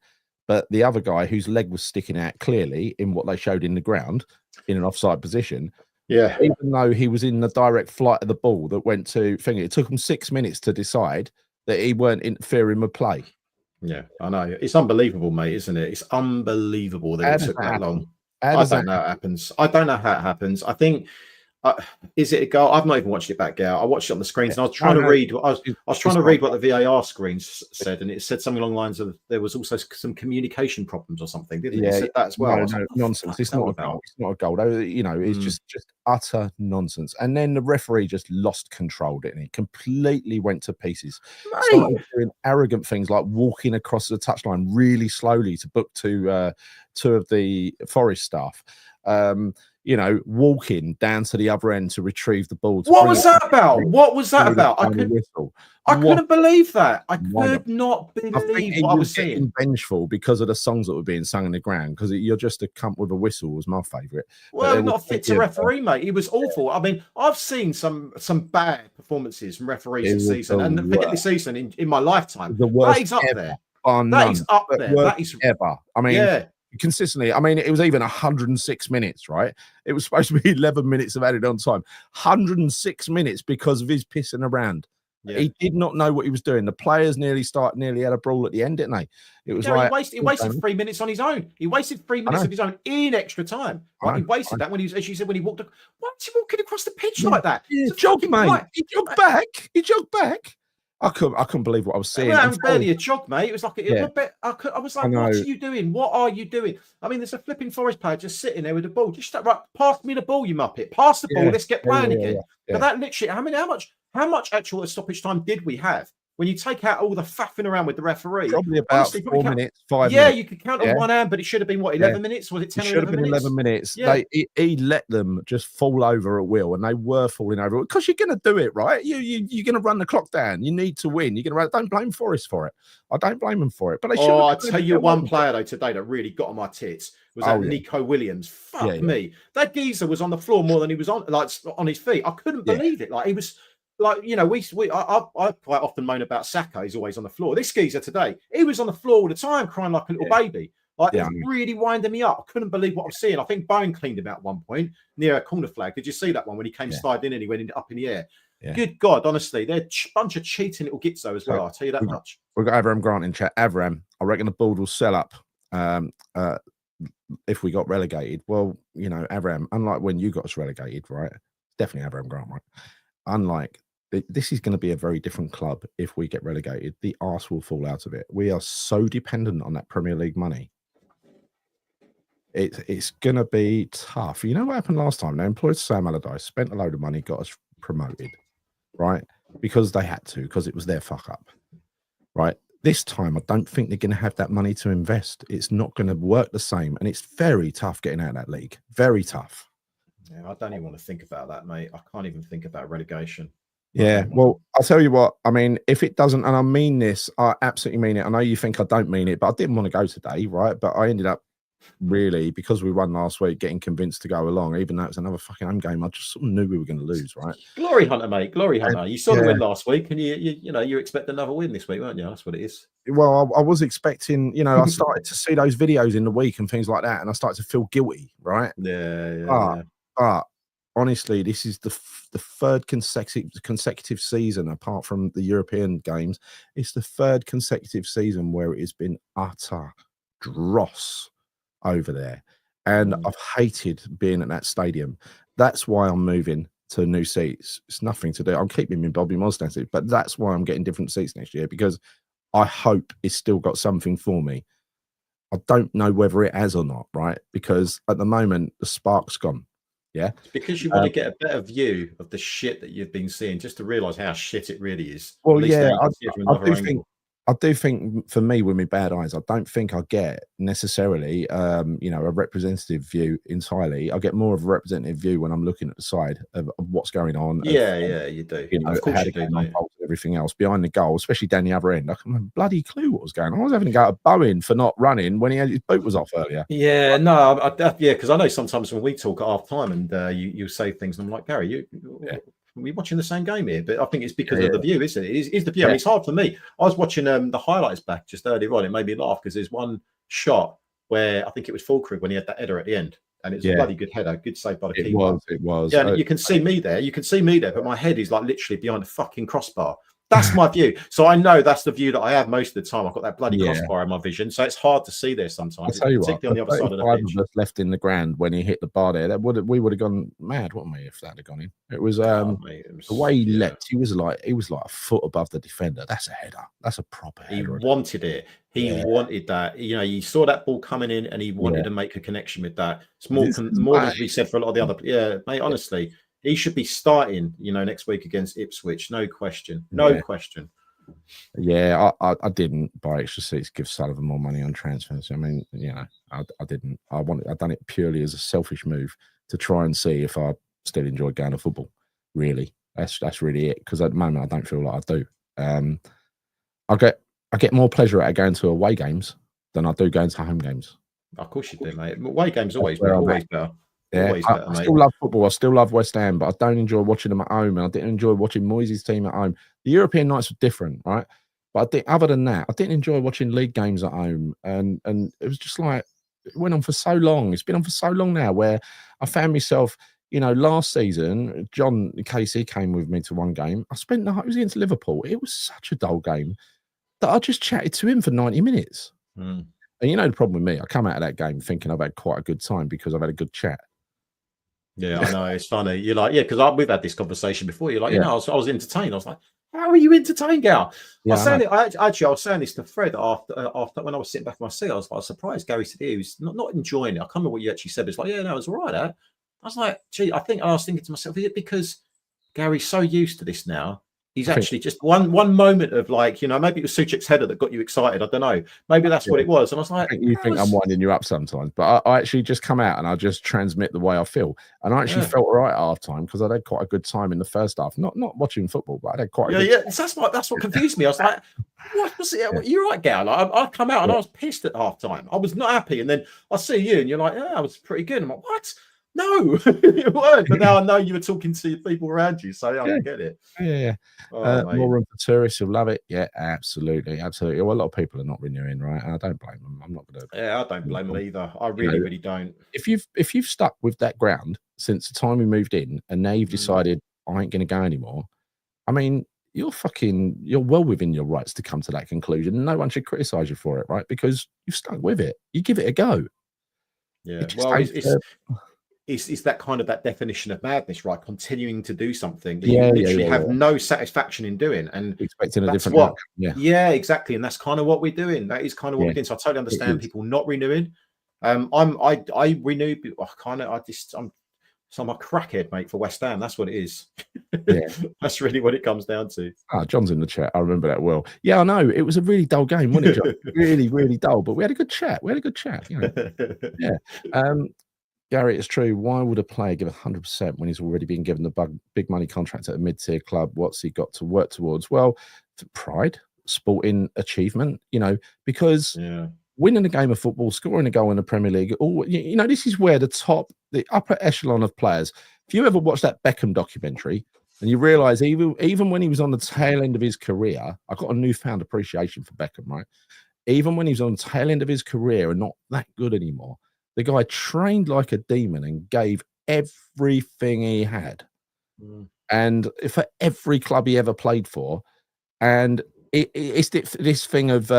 but the other guy whose leg was sticking out clearly in what they showed in the ground in an offside position.
Yeah,
even though he was in the direct flight of the ball that went to thing, it took him 6 minutes to decide that he weren't interfering with play.
Yeah, I know. It's unbelievable, mate, isn't it? It's unbelievable that it took that long. I don't know how it happens. I don't know how it happens. I think, is it a goal? I've not even watched it back, Gal. I watched it on the screens, and I was trying to read. I was trying to read what the VAR screens said, and it said something along the lines of there was also some communication problems or something. Didn't it? It said that as well.
No, nonsense. It's not a goal. It's not a goal. It's just utter nonsense. And then the referee just lost control, didn't he? Completely went to pieces. Started doing arrogant things like walking across the touchline really slowly to book two of the Forest staff. Walking down to the other end to retrieve the ball.
What was that about? What was that about? I couldn't believe that. I could not believe what I was seeing.
Vengeful because of the songs that were being sung in the ground, because you're just a cunt with a whistle was my favourite.
Well, not fit to referee, mate. He was awful. I mean, I've seen some bad performances from referees this season, and forget this season in my lifetime.
The worst
that is up
ever.
there.
That
is up there. That is
ever. I mean, consistently. I mean, it was even 106 minutes, right? It was supposed to be 11 minutes of added on time. 106 minutes because of his pissing around.
Yeah.
He did not know what he was doing. The players nearly had a brawl at the end, didn't they? It was like
he wasted 3 minutes on his own. He wasted 3 minutes of his own in extra time. Right? He wasted that when he was, as you said, when he walked. Why was he walking across the pitch like that?
Yeah, jog, mate. He jogged back. He jogged back. I couldn't believe what I was seeing.
Well, was barely a jog, mate. It was like
yeah.
I was like, what are you doing? What are you doing? I mean, there's a flipping Forest player just sitting there with the ball. Just right, pass me the ball, you muppet. Pass the ball. Let's get playing again. But that literally, how much actual stoppage time did we have? When you take out all the faffing around with the referee,
probably about 4 minutes, 5 minutes.
Yeah, you could count on one hand, but it should have been what, 11 minutes? Was it 10 or 11 minutes? It should have been 11
minutes. Yeah. He let them just fall over at will, and they were falling over because you're going to do it, right? You're going to run the clock down. You need to win. You're going to don't blame Forest for it. I don't blame them for it. But
I tell you, one player though today that really got on my tits was that Nico Williams. Fuck me, that geezer was on the floor more than he was on his feet. I couldn't believe it. Like he was. Like, you know, I quite often moan about Saka. He's always on the floor. This geezer today, he was on the floor all the time, crying like a little baby. Like, it was really winding me up. I couldn't believe what I'm seeing. I think Bowen cleaned him out at one point near a corner flag. Did you see that one when he came sliding in and he went up in the air? Yeah. Good God, honestly, they're a bunch of cheating little gitzo as well. I'll tell you that much.
We've got Avram Grant in chat. Avram, I reckon the board will sell up if we got relegated. Well, you know, Avram, unlike when you got us relegated, right? Definitely Avram Grant, right? Unlike this is going to be a very different club if we get relegated. The arse will fall out of it. We are so dependent on that Premier League money. It's going to be tough. You know what happened last time? They employed Sam Allardyce, spent a load of money, got us promoted, right? Because they had to, because it was their fuck up, right? This time, I don't think they're going to have that money to invest. It's not going to work the same. And it's very tough getting out of that league. Very tough.
Yeah, I don't even want to think about that, mate. I can't even think about relegation.
Yeah, well, I'll tell you what, I mean, if it doesn't, and I mean this, I absolutely mean it. I know you think I don't mean it, but I didn't want to go today, right? But I ended up really, because we won last week, getting convinced to go along, even though it's another fucking home game. I just sort of knew we were going to lose, right?
Glory hunter, mate. Glory hunter. You saw the win last week, and you expect another win this week, weren't you? That's what it is.
Well, I was expecting, you know, I started to see those videos in the week and things like that, and I started to feel guilty, right? But honestly, this is the third consecutive season, apart from the European games. It's the third consecutive season where it has been utter dross over there. And I've hated being at that stadium. That's why I'm moving to new seats. It's nothing to do. I'm keeping my Bobby Mostan seat, but that's why I'm getting different seats next year, because I hope it's still got something for me. I don't know whether it has or not, right? Because at the moment, the spark's gone. Yeah,
it's because you want to get a better view of the shit that you've been seeing, just to realise how shit it really is.
Well, yeah, I do think for me, with my bad eyes, I don't think I get necessarily, you know, a representative view entirely. I get more of a representative view when I'm looking at the side of what's going on.
Yeah, you do.
You know,
of course you do, mate.
Everything else behind the goal, especially down the other end. I couldn't have a bloody clue what was going on. I was having to go at Bowen for not running when he had his boot was off earlier.
Yeah, no, because I know sometimes when we talk at half time and you say things, and I'm like, Gary, we're watching the same game here, but I think it's because of the view, isn't it? It's the view. I mean, it's hard for me. I was watching the highlights back just earlier on. It made me laugh because there's one shot where I think it was Fulkrug when he had that header at the end, and it's a bloody good header, good save by the keeper.
It was.
Yeah, and you can see me there. You can see me there, but my head is like literally behind the fucking crossbar. That's my view. So I know that's the view that I have most of the time. I've got that bloody crossbar in my vision. So it's hard to see there sometimes.
I'll tell you
particularly
what,
on the other side of the pitch.
Of us left in the ground when he hit the bar there, we would have gone mad, wouldn't we, if that had gone in? It was the way he leapt, he was like a foot above the defender. That's a header. That's a proper header.
He wanted it. He wanted that. You know, you saw that ball coming in and he wanted to make a connection with that. It's more than we said for a lot of the other. Yeah, mate, honestly. He should be starting, you know, next week against Ipswich. No question. No question.
Yeah, I didn't buy extra seats, give Sullivan more money on transfers. I mean, you know, I didn't. I've done it purely as a selfish move to try and see if I still enjoy going to football. Really, that's really it. Because at the moment, I don't feel like I do. I get more pleasure out of going to away games than I do going to home games.
Of course you do, mate. Away games always better.
Yeah, I still love football. I still love West Ham, but I don't enjoy watching them at home, and I didn't enjoy watching Moyes' team at home. The European nights were different, right? But I think other than that, I didn't enjoy watching league games at home, and it was just like it went on for so long. It's been on for so long now, where I found myself last season, John Casey came with me to one game. I spent the night, it was against Liverpool. It was such a dull game that I just chatted to him for 90 minutes.
Mm.
And the problem with me, I come out of that game thinking I've had quite a good time because I've had a good chat.
Yeah, I know. It's funny. You're like, yeah, because we've had this conversation before. You're like,
Yeah.
I was entertained. I was like, how are you entertained, Gal?
Yeah,
I was saying this to Fred after when I was sitting back in my seat. I was like, surprised Gary said he was not enjoying it. I can't remember what you actually said. But it's like, yeah, no, it was all right. I was like, gee, I was thinking to myself, is it because Gary's so used to this now? He's actually just one moment of like, maybe it was Suchek's header that got you excited. I don't know. Maybe that's what it was. And I was like,
you think I'm winding you up sometimes, but I actually just come out and I just transmit the way I feel. And I actually felt all right at half time because I'd had quite a good time in the first half. Not watching football, but I had quite a good time.
That's what confused me. I was like, what was it? You're right, Gal. I come out and I was pissed at half time. I was not happy. And then I see you and you're like, yeah, I was pretty good. I'm like, what? No, it weren't. But now I know you were talking to people around you, so I can get it.
Yeah. More room for tourists who love it. Yeah, absolutely. Well, a lot of people are not renewing, right? And I don't blame them. I'm not going to.
Yeah, I don't blame them either. I really don't.
If you've stuck with that ground since the time we moved in, and now you've decided I ain't going to go anymore, I mean, you're well within your rights to come to that conclusion. No one should criticize you for it, right? Because you've stuck with it. You give it a go.
Yeah. Well, it's that kind of that definition of madness, right? Continuing to do something that you literally have no satisfaction in doing, and
expecting a different outcome.
Yeah, exactly. And that's kind of what we're doing. That is kind of what we're doing. So I totally understand people not renewing. I renewed. I'm a crackhead, mate, for West Ham. That's what it is.
Yeah,
that's really what it comes down to.
John's in the chat. I remember that well. Yeah, I know. It was a really dull game, wasn't it, John? Really, really dull. But we had a good chat. Yeah. Gary, it's true. Why would a player give 100% when he's already been given the big money contract at a mid-tier club? What's he got to work towards? Well, pride, sporting achievement, because winning a game of football, scoring a goal in the Premier League, this is where the upper echelon of players. If you ever watch that Beckham documentary and you realise even when he was on the tail end of his career, I got a newfound appreciation for Beckham, right? Even when he was on the tail end of his career and not that good anymore, the guy trained like a demon and gave everything he had. And for every club he ever played for. And it's this thing of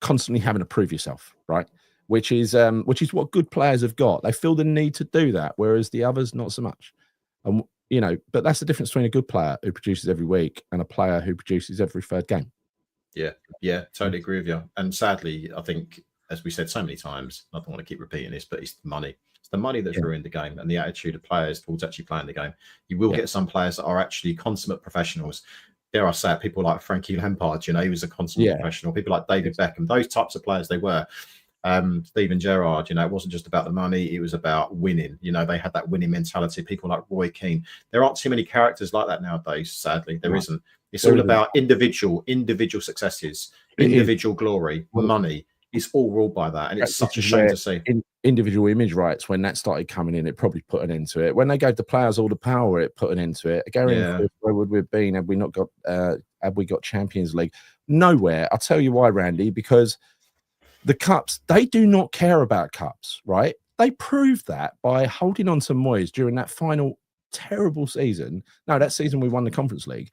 constantly having to prove yourself, right? Which is what good players have got. They feel the need to do that, whereas the others, not so much. And, but that's the difference between a good player who produces every week and a player who produces every third game.
Yeah, totally agree with you. And sadly, I think, as we said so many times, I don't want to keep repeating this, but it's the money. It's the money that's ruined the game and the attitude of players towards actually playing the game. You will get some players that are actually consummate professionals. Dare I say it, people like Frankie Lampard, he was a consummate professional. People like David Beckham, those types of players they were. Steven Gerrard, it wasn't just about the money, it was about winning. They had that winning mentality. People like Roy Keane. There aren't too many characters like that nowadays, sadly. There isn't. It's all about individual successes, individual glory, money. It's all ruled by that, and it's such a shame to see.
Individual image rights, when that started coming in, it probably put an end to it. When they gave the players all the power, it put an end to it. Again, where would we have been had we not got Champions League? Nowhere. I'll tell you why, Randy, because the cups, they do not care about cups, right? They proved that by holding on to Moyes during that final terrible season. No, that season we won the Conference League.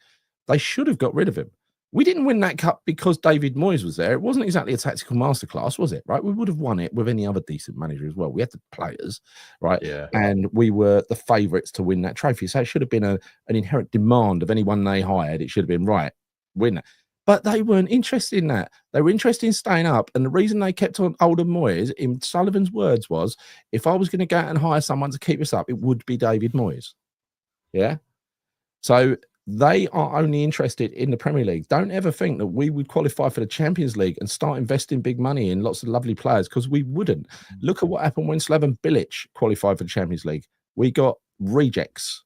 They should have got rid of him. We didn't win that cup because David Moyes was there. It wasn't exactly a tactical masterclass, was it? Right? We would have won it with any other decent manager as well. We had the players, right?
Yeah.
And we were the favourites to win that trophy. So it should have been an inherent demand of anyone they hired. It should have been, right, win it. But they weren't interested in that. They were interested in staying up. And the reason they kept on older Moyes, in Sullivan's words, was, if I was going to go out and hire someone to keep us up, it would be David Moyes. Yeah? So they are only interested in the Premier League. Don't ever think that we would qualify for the Champions League and start investing big money in lots of lovely players, because we wouldn't. Look at what happened when Slaven Bilic qualified for the Champions League. We got rejects.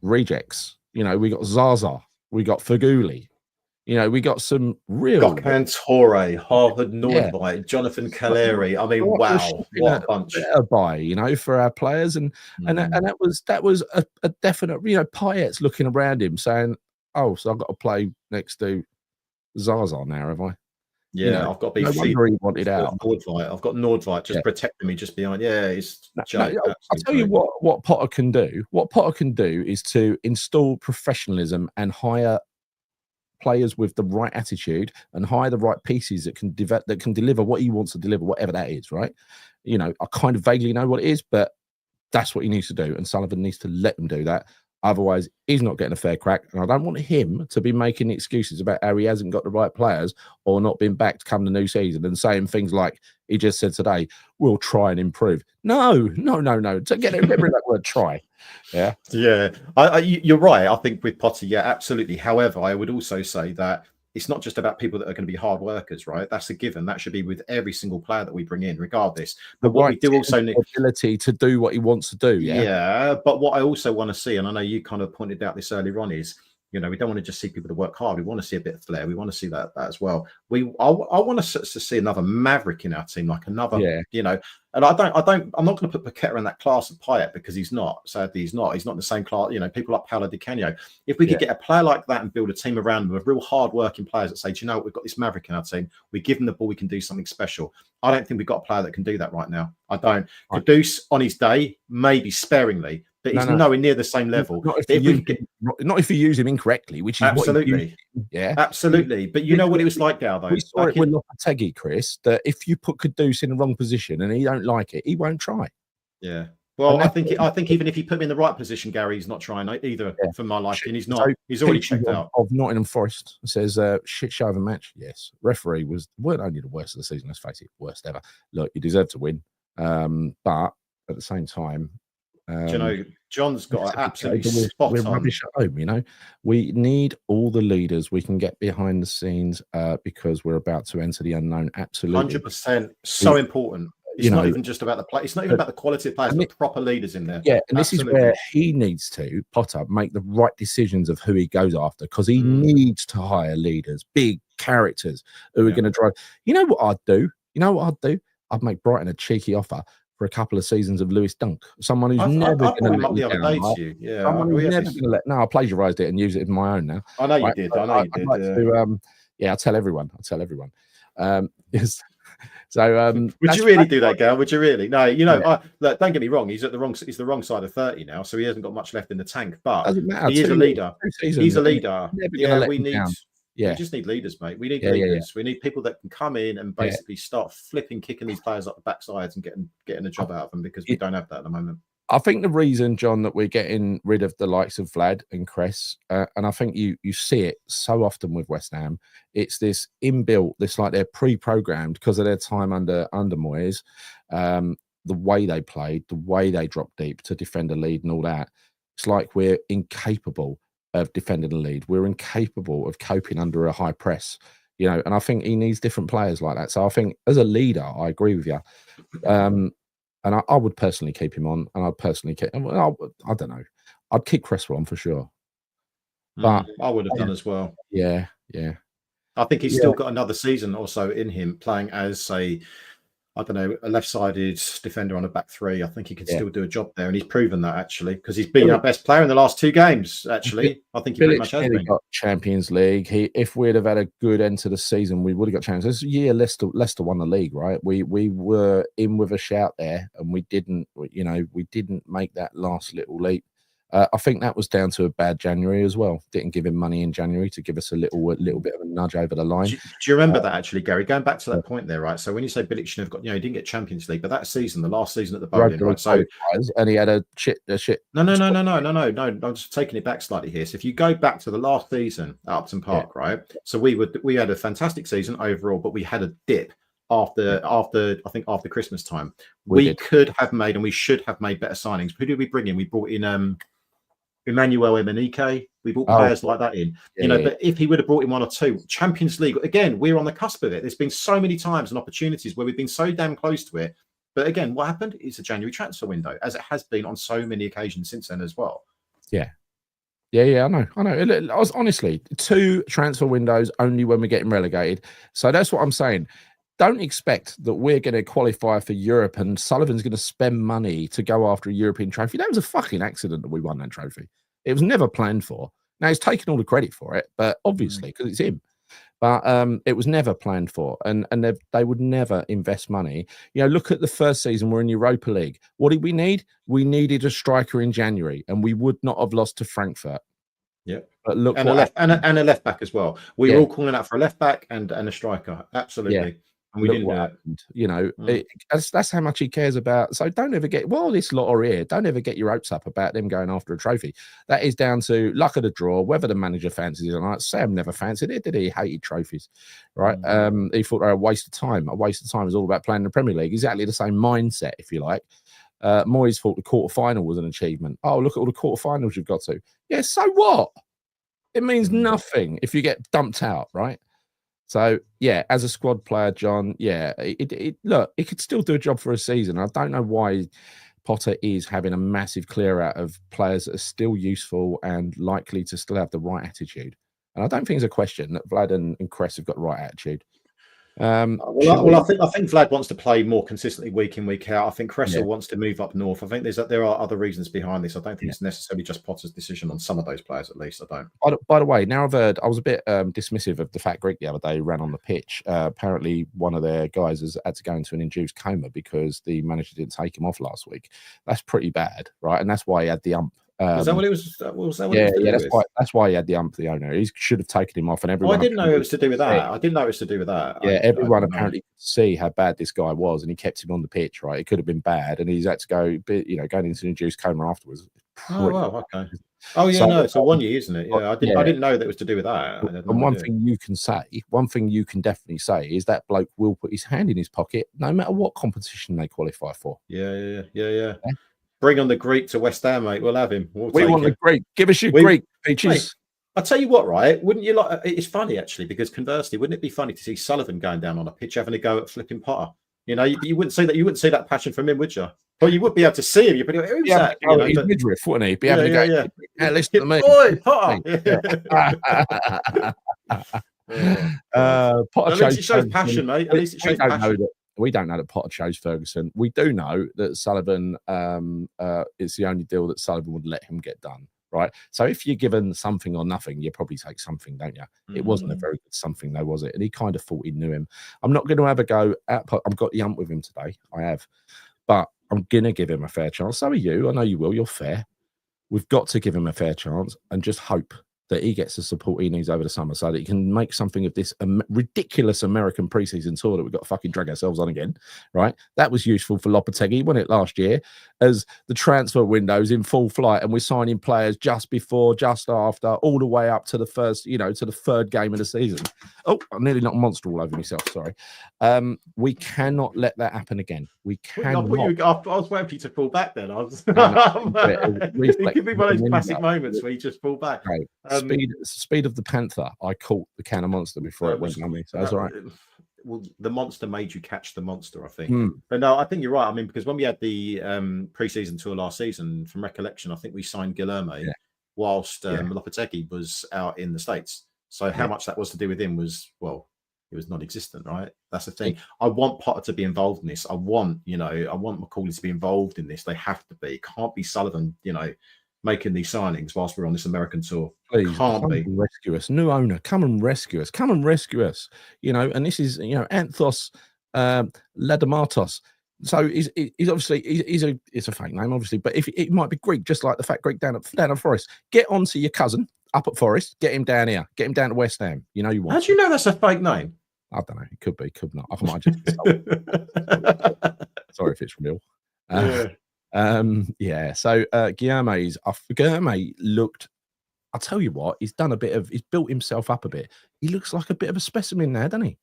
We got Zaza. We got Faguli. We got some real
Torre, Harvard Nordvite, Jonathan Caleri. I mean, wow, what a bunch!
Better buy, for our players, and that was a definite. Payet's looking around him, saying, "Oh, so I've got to play next to Zaza now, have I?"
Yeah,
You know,
I've got to be
no wonder he wanted out.
Nordvite. I've got Nordvite just protecting me just behind. Yeah, it's joke.
I'll tell you what Potter can do. What Potter can do is to install professionalism and hire players with the right attitude and hire the right pieces that can deliver what he wants to deliver, whatever that is. Right? You know, I kind of vaguely know what it is, but that's what he needs to do, and Sullivan needs to let him do that. Otherwise, he's not getting a fair crack, and I don't want him to be making excuses about how he hasn't got the right players or not been backed come the new season and saying things like he just said today, we'll try and improve. No. To get remember that word try. Yeah.
Yeah, you're right. I think with Potter, yeah, absolutely. However, I would also say that it's not just about people that are going to be hard workers, right? That's a given. That should be with every single player that we bring in, regardless. But what we do also need
ability to do what he wants to do.
Yeah, but what I also want to see, and I know you kind of pointed out this earlier on, is we don't want to just see people to work hard. We want to see a bit of flair. We want to see that as well. I want to see another maverick in our team, like another, And I'm not going to put Paqueta in that class of Payet because he's not. Sadly, he's not. He's not in the same class. People like Paolo Di Canio. If we could get a player like that and build a team around them of real hard-working players that say, do you know what, we've got this maverick in our team. We give him the ball, we can do something special. I don't think we've got a player that can do that right now. I don't. Right. Kudus on his day, maybe sparingly, but he's nowhere near the same level.
Not if you use him incorrectly, which is
absolutely, absolutely. But you know what it was like, Gal, though.
We saw it with Lopetegui, Chris. That if you put Kudus in the wrong position and he don't like it, he won't try.
Yeah. Well, I think even if you put him in the right position, Gary, he's not trying either for my liking. He's not. He's already checked out.
Of Nottingham Forest says shit show of a match. Yes, referee weren't only the worst of the season. Let's face it, worst ever. Look, you deserve to win, but at the same time.
John's got absolutely spot on.
Rubbish at home, We need all the leaders we can get behind the scenes because we're about to enter the unknown. Absolutely,
100%. So important. It's not even just about the play. It's not even about the quality of players, but proper leaders in there.
Yeah, and this is where he needs to, Potter, make the right decisions of who he goes after because he needs to hire leaders, big characters who are going to drive. You know what I'd do? I'd make Brighton a cheeky offer for a couple of seasons of Lewis Dunk, someone who's never going to let you down.
Yeah,
someone who's never going to let. No, I plagiarised it and use it in my own now.
I know you did. I know you did.
Like to, I'll tell everyone. Yes. So,
would you really do that, Gal? Would you really? No, look, don't get me wrong. He's the wrong side of 30 now, so he hasn't got much left in the tank. But he is a leader. He's a leader. Yeah, we need. We just need leaders, mate. We need leaders. We need people that can come in and basically start kicking these players up the backsides and getting a job out of them because we don't have that at the moment.
I think the reason, John, that we're getting rid of the likes of Vlad and Cress, and I think you see it so often with West Ham, it's this inbuilt, this like they're pre-programmed because of their time under Moyes, the way they played, the way they dropped deep to defend a lead and all that. It's like we're incapable of defending the lead. We're incapable of coping under a high press, and I think he needs different players like that. So I think as a leader, I agree with you. And I would personally keep him on, and I'd personally keep. I don't know. I'd keep Cresswell on for sure. But
I would have done as well.
Yeah.
I think he's still got another season or so in him playing as a left-sided defender on a back three. I think he can still do a job there, and he's proven that actually because he's been our best player in the last 2 games. Actually, I think he pretty much has been.
Got Champions League. If we'd have had a good end to the season, we would have got Champions. This year, Leicester won the league, right? We were in with a shout there, and we didn't make that last little leap. I think that was down to a bad January as well. Didn't give him money in January to give us a little bit of a nudge over the line.
Do you remember that actually, Gary? Going back to that point there, right? So when you say Bilic should have got, he didn't get Champions League, but that season, the last season at the Bowling, right? So
and he had a shit.
No. I'm just taking it back slightly here. So if you go back to the last season at Upton Park, right? So we had a fantastic season overall, but we had a dip after Christmas time. We could have made and we should have made better signings. Who did we bring in? We brought in Emmanuel Emenike, we brought players like that in, but if he would have brought in 1 or 2, Champions League, again, we're on the cusp of it. There's been so many times and opportunities where we've been so damn close to it. But again, what happened? It's a January transfer window, as it has been on so many occasions since then as well.
Yeah, I know. I was honestly 2 transfer windows only when we're getting relegated. So that's what I'm saying. Don't expect that we're going to qualify for Europe and Sullivan's going to spend money to go after a European trophy. That was a fucking accident that we won that trophy. It was never planned for. Now, he's taking all the credit for it, but obviously, because it's him. But it was never planned for, and they would never invest money. You know, look at the first season, we're in Europa League. What did we need? We needed a striker in January, and we would not have lost to Frankfurt.
Yeah,
but look,
and a left back as well. We were all calling out for a left back and a striker, absolutely. And we didn't do it.
You know, that's how much he cares about. So don't ever get, well, this lot are here. Don't ever get your hopes up about them going after a trophy. That is down to luck of the draw, whether the manager fancies it or not. Sam never fancied it, did he? He hated trophies, right? He thought they were a waste of time. A waste of time is all about playing in the Premier League. Exactly the same mindset, if you like. Moyes thought the quarterfinal was an achievement. Oh, look at all the quarterfinals you've got to. Yeah, so what? It means nothing if you get dumped out, right? So, yeah, as a squad player, John, yeah, look, it could still do a job for a season. I don't know why Potter is having a massive clear out of players that are still useful and likely to still have the right attitude. And I don't think it's a question that Vlad and Cress have got the right attitude.
I think Vlad wants to play more consistently week in, week out. I think Cresswell wants to move up north. I think there are other reasons behind this. I don't think it's necessarily just Potter's decision on some of those players, at least. I don't.
By the way, now I've heard, I was a bit dismissive of the Fat Greek the other day who ran on the pitch. Apparently, one of their guys has had to go into an induced coma because the manager didn't take him off last week. That's pretty bad, right? And that's why he had the ump.
Is that what it was?
That's why he had the ump, the owner. He should have taken him off, and everyone.
I didn't know it was to do with that. I didn't know it was to do with that.
Yeah, everyone apparently could see how bad this guy was, and he kept him on the pitch. Right, it could have been bad, and he's had to go, going into an induced coma afterwards.
Oh wow, okay. Oh yeah, no, it's a 1 year, isn't it? Yeah, I didn't know that it was to do with that.
And one thing you can definitely say is that bloke will put his hand in his pocket no matter what competition they qualify for.
Yeah. Bring on the Greek to West Ham, mate. We'll have him.
We want the Greek. Give us your Greek, peaches.
Mate, I'll tell you what, right? Wouldn't you like? It's funny actually, because conversely, wouldn't it be funny to see Sullivan going down on a pitch having a go at flipping Potter? You know, you wouldn't see that. You wouldn't see that passion from him, would you? Well, you would be able to see him. You'd be like, who's that?
He's midriff, wouldn't he? Be having a go. Yeah, listen to me.
Oi, Potter.
Potter
at least it shows passion, mate. At least it shows passion.
We don't know that Potter chose Ferguson. We do know that Sullivan is the only deal that Sullivan would let him get done, right? So if you're given something or nothing, you probably take something, don't you? It wasn't a very good something, though, was it? And he kind of thought he knew him. I'm not going to have a go at Potter. I've got the ump with him today. I have. But I'm going to give him a fair chance. So are you. I know you will. You're fair. We've got to give him a fair chance and just hope that he gets the support he needs over the summer so that he can make something of this ridiculous American preseason tour that we've got to fucking drag ourselves on again, right? That was useful for Lopetegui, wasn't it, last year, as the transfer window's in full flight and we're signing players just before, just after, all the way up to the first, to the third game of the season. Oh, I nearly knocked a monster all over myself, sorry. We cannot let that happen again. We cannot.
I was waiting for you to fall back then. It could be one of those classic moments where you just fall back.
Right. Speed of the Panther. I caught the can of monster before it went on me. So that's all right.
Well, the monster made you catch the monster, I think. But no, I think you're right. I mean, because when we had the pre-season tour last season, from recollection, I think we signed Guilherme whilst Lopetegui was out in the States. So how much that was to do with him was, well, it was non-existent, right? That's the thing. I want Potter to be involved in this. I want McCauley to be involved in this. They have to be. Can't be Sullivan, making these signings whilst we're on this American tour.
Please, come and rescue us. New owner, come and rescue us. Come and rescue us. And this is, Anthos Ladamatos. So he's obviously it's a fake name, obviously, but if it might be Greek, just like the Fat Greek down at Forest. Get onto your cousin up at Forest. Get him down here. Get him down to West Ham. You want.
How do you know that's a fake name?
I don't know. It could be, could not. I might just. Sorry if it's real. So Guilherme looked, I'll tell you what, he's built himself up a bit. He looks like a bit of a specimen now, doesn't he?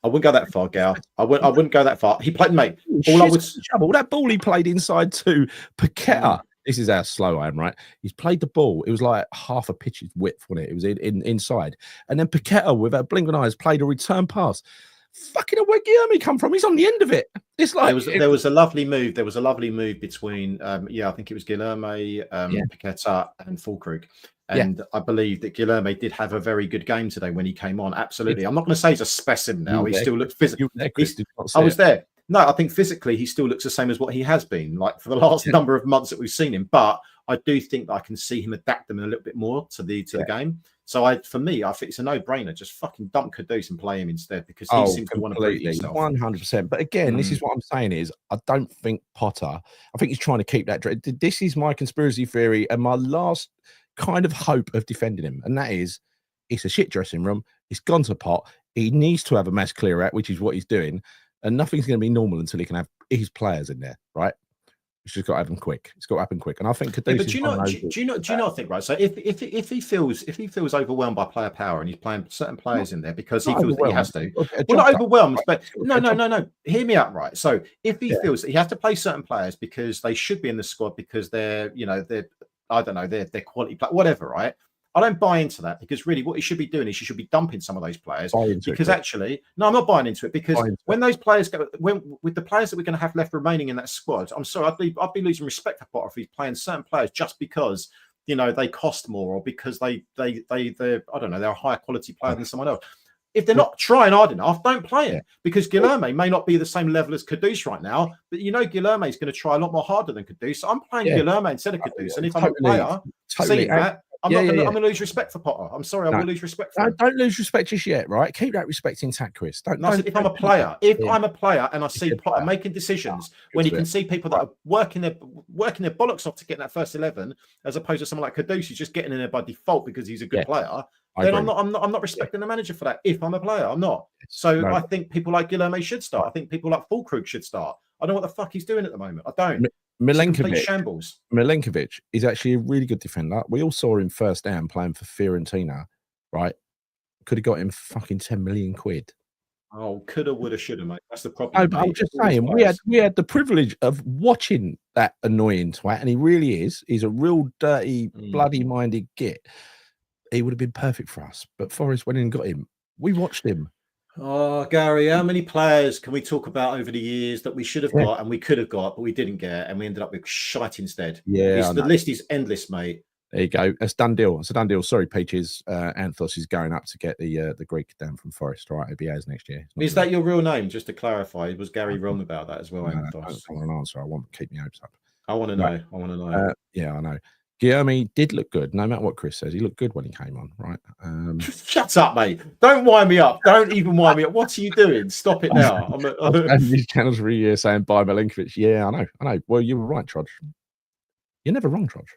I wouldn't go that far, Gal. I wouldn't go that far. He played, mate.
That ball he played inside to Paqueta. This is how slow I am, right? He's played the ball. It was like half a pitch's width, wasn't it? It was inside. And then Paqueta, with a blink of an eye, has played a return pass. Fucking where Guilherme come from? He's on the end of it. It's like
there was a lovely move. There was a lovely move between I think it was Guilherme, Paqueta, and Fulkrug. And I believe that Guilherme did have a very good game today when he came on. Absolutely. I'm not going to say he's a specimen now. He still looked physical. I was there. No, I think physically he still looks the same as what he has been, like for the last number of months that we've seen him. But I do think that I can see him adapt them a little bit more to the game. So for me, I think it's a no-brainer. Just fucking dump Kudus and play him instead, because he seems to want to prove himself.
100%. But again, this is what I'm saying is I don't think Potter. I think he's trying to keep that. This is my conspiracy theory and my last kind of hope of defending him, and that is, it's a shit dressing room. It's gone to pot. He needs to have a mass clear out, which is what he's doing. And nothing's going to be normal until he can have his players in there, right? It's just got to happen quick. It's got to happen quick. And I think Kudus
but do you not think, right? So if he feels overwhelmed by player power and he's playing certain players in there because he feels that he has to, well, not overwhelmed, but no. Hear me out, right? So if he feels that he has to play certain players because they should be in the squad because they're I don't know, they're quality players, whatever, right? I don't buy into that, because really what he should be doing is he should be dumping some of those players, because actually, no, I'm not buying into it, because when those players go, with the players that we're going to have left remaining in that squad, I'm sorry, I'd be losing respect for Potter if he's playing certain players just because, they cost more, or because they're I don't know, they're a higher quality player than someone else. If they're not trying hard enough, don't play him, because Guilherme may not be the same level as Kudus right now, but Guilherme is going to try a lot more harder than Kudus. So I'm playing Guilherme instead of Kudus, and if I'm a player, seeing that, I'm going to lose respect for Potter. I'm sorry, I will lose respect for him.
Don't lose respect just yet, right? Keep that respect intact, Chris.
If I'm a player, I'm a player and I see Potter making decisions when he can see people that are working their bollocks off to get in that first 11, as opposed to someone like Kudus who's just getting in there by default because he's a good player, then I'm not respecting the manager for that. If I'm a player, I'm not. So I think people like Guilherme should start. I think people like Fulkrug should start. I don't know what the fuck he's doing at the moment. I don't.
Milenkovic is actually a really good defender. We all saw him first down playing for Fiorentina, right? Could have got him fucking 10 million quid.
Oh, coulda, woulda, shoulda, mate. That's the problem.
No, but I'm just saying, we had the privilege of watching that annoying twat, and he really is. He's a real dirty, bloody-minded git. He would have been perfect for us, but Forest went in and got him. We watched him.
Oh, Gary, how many players can we talk about over the years that we should have got and we could have got, but we didn't get, and we ended up with shite instead?
Yeah,
the list is endless, mate.
There you go. It's done deal. It's a done deal. Sorry, Peaches. Anthos is going up to get the Greek down from Forest. All right, it'll be ours next year.
Is that your real name? Just to clarify, was Gary wrong about that as well?
I don't want an answer. I want to keep my hopes up.
I want to know. Right. I want to know.
Yeah, I know. Guilherme did look good, no matter what Chris says. He looked good when he came on, right?
Shut up, mate. Don't wind me up. Don't even wind me up. What are you doing? Stop it now.
These channels for a year saying bye Milenkovic. Yeah, I know. Well, you were right, Trudge. You're never wrong, Trudge.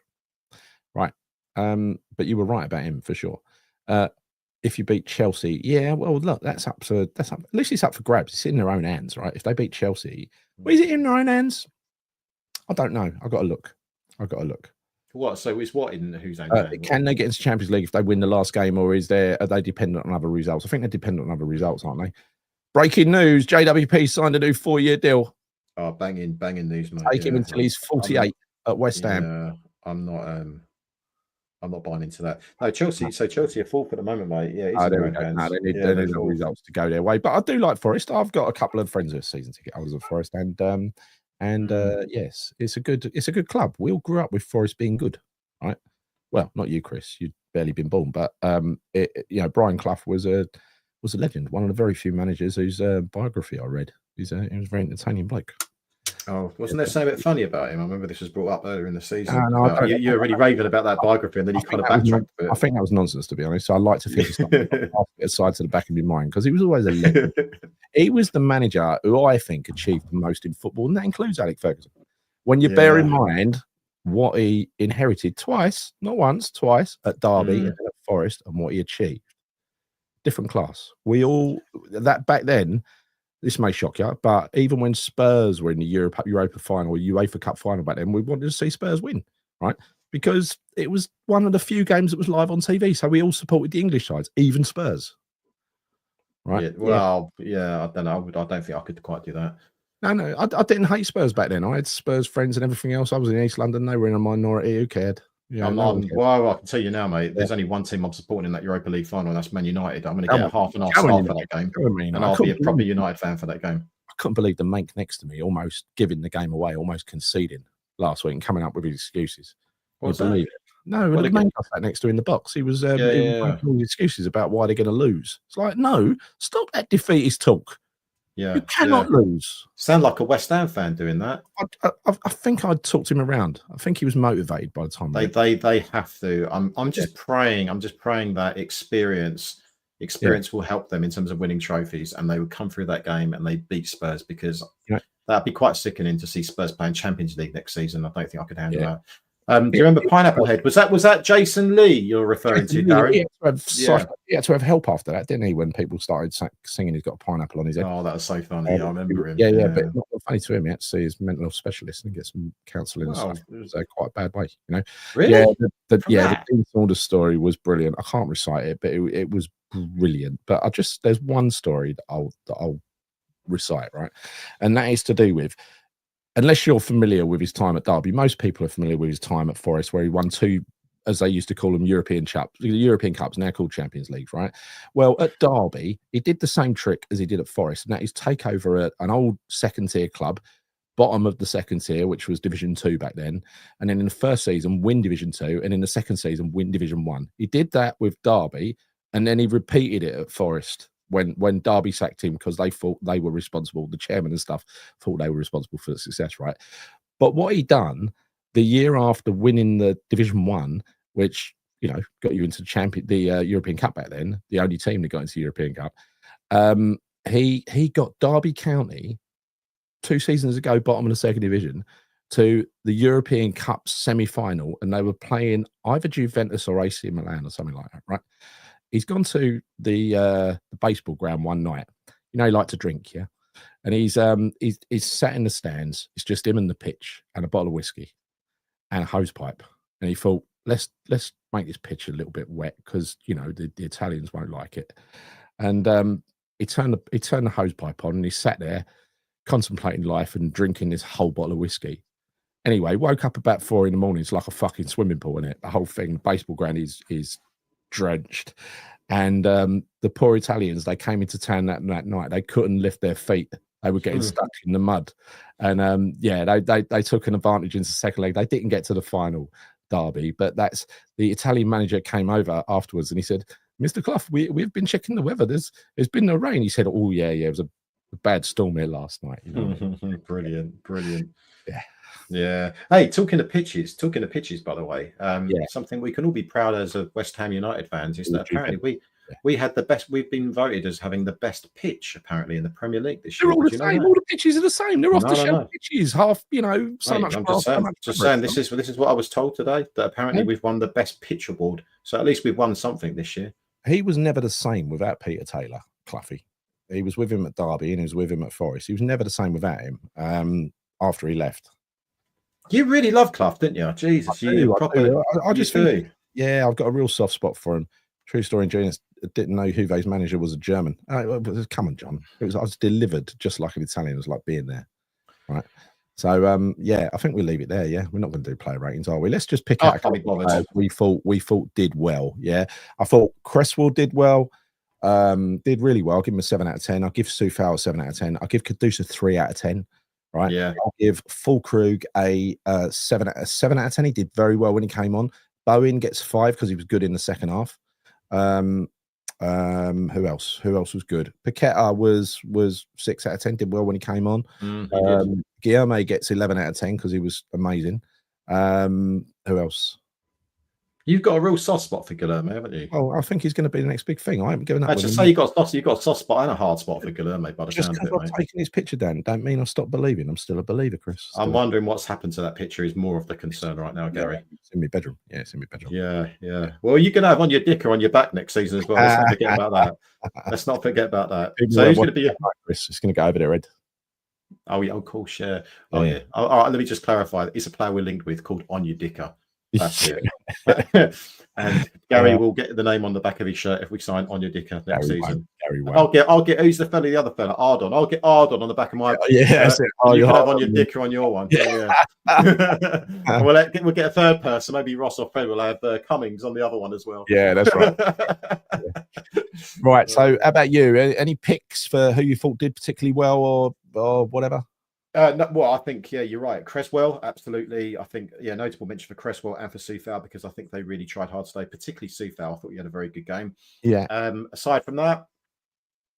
Right. But you were right about him for sure. If you beat Chelsea, yeah, well, look, that's up. At least it's up for grabs. It's in their own hands, right? If they beat Chelsea, is it in their own hands? I don't know. I've got to look.
What? So it's what in whose own?
Can they get into Champions League if they win the last game, or are they dependent on other results? I think they're dependent on other results, aren't they? Breaking news: JWP signed a new 4-year deal.
Oh, banging news, mate.
Take him until he's 48 at West Ham.
Yeah, I'm not buying into that. No, Chelsea. So Chelsea are fourth at the moment, mate. Yeah,
they need the results to go their way. But I do like Forest. I've got a couple of friends who are season ticket holders of Forest, and yes, it's a good club. We all grew up with Forest being good, right? Well, not you, Chris. You'd barely been born, but Brian Clough was a legend. One of the very few managers whose biography I read. He was a very entertaining bloke.
Oh, wasn't there something a bit funny about him? I remember this was brought up earlier in the season. You were really raving about that biography, and then he kind of backtracked a bit.
I think that was nonsense, to be honest. So I like to think it's aside to the back of my mind, because he was always a legend. He was the manager who I think achieved the most in football, and that includes Alex Ferguson. When you bear in mind what he inherited twice, not once, twice at Derby and at Forest, and what he achieved, different class. We all that back then. This may shock you, but even when Spurs were in the Europa final or UEFA Cup final back then, we wanted to see Spurs win, right? Because it was one of the few games that was live on TV. So we all supported the English sides, even Spurs. Right?
Yeah, well, yeah, I don't know. I don't think I could quite do that.
No, I didn't hate Spurs back then. I had Spurs friends and everything else. I was in East London. They were in a minority. Who cared? Yeah,
well, I can tell you now, mate. There's only one team I'm supporting in that Europa League final, and that's Man United. I'm going to get half an hour start for that game, and I'll be a proper United fan for that game.
I couldn't believe the mate next to me almost giving the game away, almost conceding last week and coming up with his excuses.
What's that?
No, the mate I sat next to in the box. He was making all the excuses about why they're going to lose. It's like, no, stop that defeatist talk.
Yeah,
You cannot lose.
Sound like a West Ham fan doing that.
I think I'd talked him around. I think he was motivated by the time.
They have to. I'm just praying. I'm just praying that experience will help them in terms of winning trophies, and they would come through that game and they beat Spurs, because that'd be quite sickening to see Spurs playing Champions League next season. I don't think I could handle that. Do you remember Pineapple Head? Was that Jason Lee you're referring to, Darren?
He had to have help after that, didn't he? When people started singing, he's got a pineapple on his head.
Oh, that was so funny. I remember him.
Yeah, but not funny to him. He had to see his mental health specialist and get some counselling and stuff. It was quite a bad way, you know.
Really?
The Dean Saunders story was brilliant. I can't recite it, but it was brilliant. But there's one story that I'll recite, right, and that is to do with, unless you're familiar with his time at Derby, most people are familiar with his time at Forest, where he won 2, as they used to call them, European Cups, now called Champions League, right? Well, at Derby, he did the same trick as he did at Forest, and that is take over an old second-tier club, bottom of the second tier, which was Division 2 back then, and then in the first season, win Division 2, and in the second season, win Division 1. He did that with Derby, and then he repeated it at Forest when Derby sacked him because they thought they were responsible. The chairman and stuff thought they were responsible for the success, right? But what he done the year after winning the Division 1, which, you know, got you into the European Cup back then, the only team that got into the European Cup, he got Derby County 2 seasons ago, bottom of the second division, to the European Cup semi-final, and they were playing either Juventus or AC Milan or something like that, right? He's gone to the baseball ground one night. You know, he liked to drink, yeah? And he's sat in the stands. It's just him and the pitch and a bottle of whiskey and a hose pipe. And he thought, let's make this pitch a little bit wet because, you know, the Italians won't like it. And he turned the hose pipe on and he sat there contemplating life and drinking this whole bottle of whiskey. Anyway, woke up about 4 in the morning. It's like a fucking swimming pool in it. The whole thing, the baseball ground is drenched. And the poor Italians, they came into town that night. They couldn't lift their feet. They were getting stuck in the mud. And they took an advantage into the second leg. They didn't get to the final, Derby, but that's the Italian manager came over afterwards and he said, Mr. Clough, we've been checking the weather. There's been no rain. He said, oh yeah, it was a bad storm here last night. You know?
Brilliant.
Yeah. Hey, talking of pitches, by the way, something we can all be proud as West Ham United fans is that apparently we had the best. We've been voted as having the best pitch apparently in the Premier League this year.
They're all the same. All the pitches are the same. They're off the shelf pitches. Half, you know, so much.
I'm just saying. This is what I was told today, that apparently we've won the best pitch award. So at least we've won something this year.
He was never the same without Peter Taylor, Cloughie. He was with him at Derby and he was with him at Forest. He was never the same without him. After he left.
You really love Clough, didn't you? Jesus,
I just think, yeah, I've got a real soft spot for him. True story. And Genius didn't know Juve's manager was a German. Come on, John. I was delivered just like an Italian. It was like being there, right? So, I think we'll leave it there. Yeah, we're not going to do player ratings, are we? Let's just pick out a couple of players we thought did well. Yeah, I thought Cresswell did well. Did really well. I'll give him a 7 out of 10. I'll give Soufal a 7 out of 10. I'll give Caduce a 3 out of 10. Right. Yeah. I'll give Fulkrug a 7 out of 10. He did very well when he came on. Bowen gets 5 because he was good in the second half. Who else? Who else was good? Paqueta was 6 out of 10. Did well when he came on. Guillaume gets 11 out of 10 because he was amazing. Who else?
You've got a real soft spot for Guilherme, haven't you?
Oh, I think he's going to be the next big thing. I haven't given up.
Let's just say you've got a soft spot and a hard spot for Guilherme, by the sound of it,
I've taken his picture down don't mean I've stopped believing. I'm still a believer, Chris.
I'm wondering what's happened to that picture is more of the concern right now, Gary.
It's in my bedroom. Yeah, it's in my bedroom.
Yeah. Well, you can have on your dick or on your back next season as well. Let's not forget about that. So who's going to be
Chris? It's going to go over their head.
Oh, yeah, of course, yeah. Oh, yeah. All right, let me just clarify. It's a player we're linked with called On Your Dicker. That's it. And Gary will get the name on the back of his shirt if we sign On Your Dicker next season. I'll get who's the other fella? Ardon. I'll get Ardon on the back of my
that's it.
You can have On Your Dicker on your one. Yeah. We'll get a third person, maybe Ross or Fred will have Cummings on the other one as well.
Yeah, that's right. Right. So how about you? Any picks for who you thought did particularly well or whatever?
Well, I think, you're right. Cresswell, absolutely. I think, notable mention for Cresswell and for Soufal because I think they really tried hard today, particularly Soufal. I thought he had a very good game.
Yeah.
Aside from that,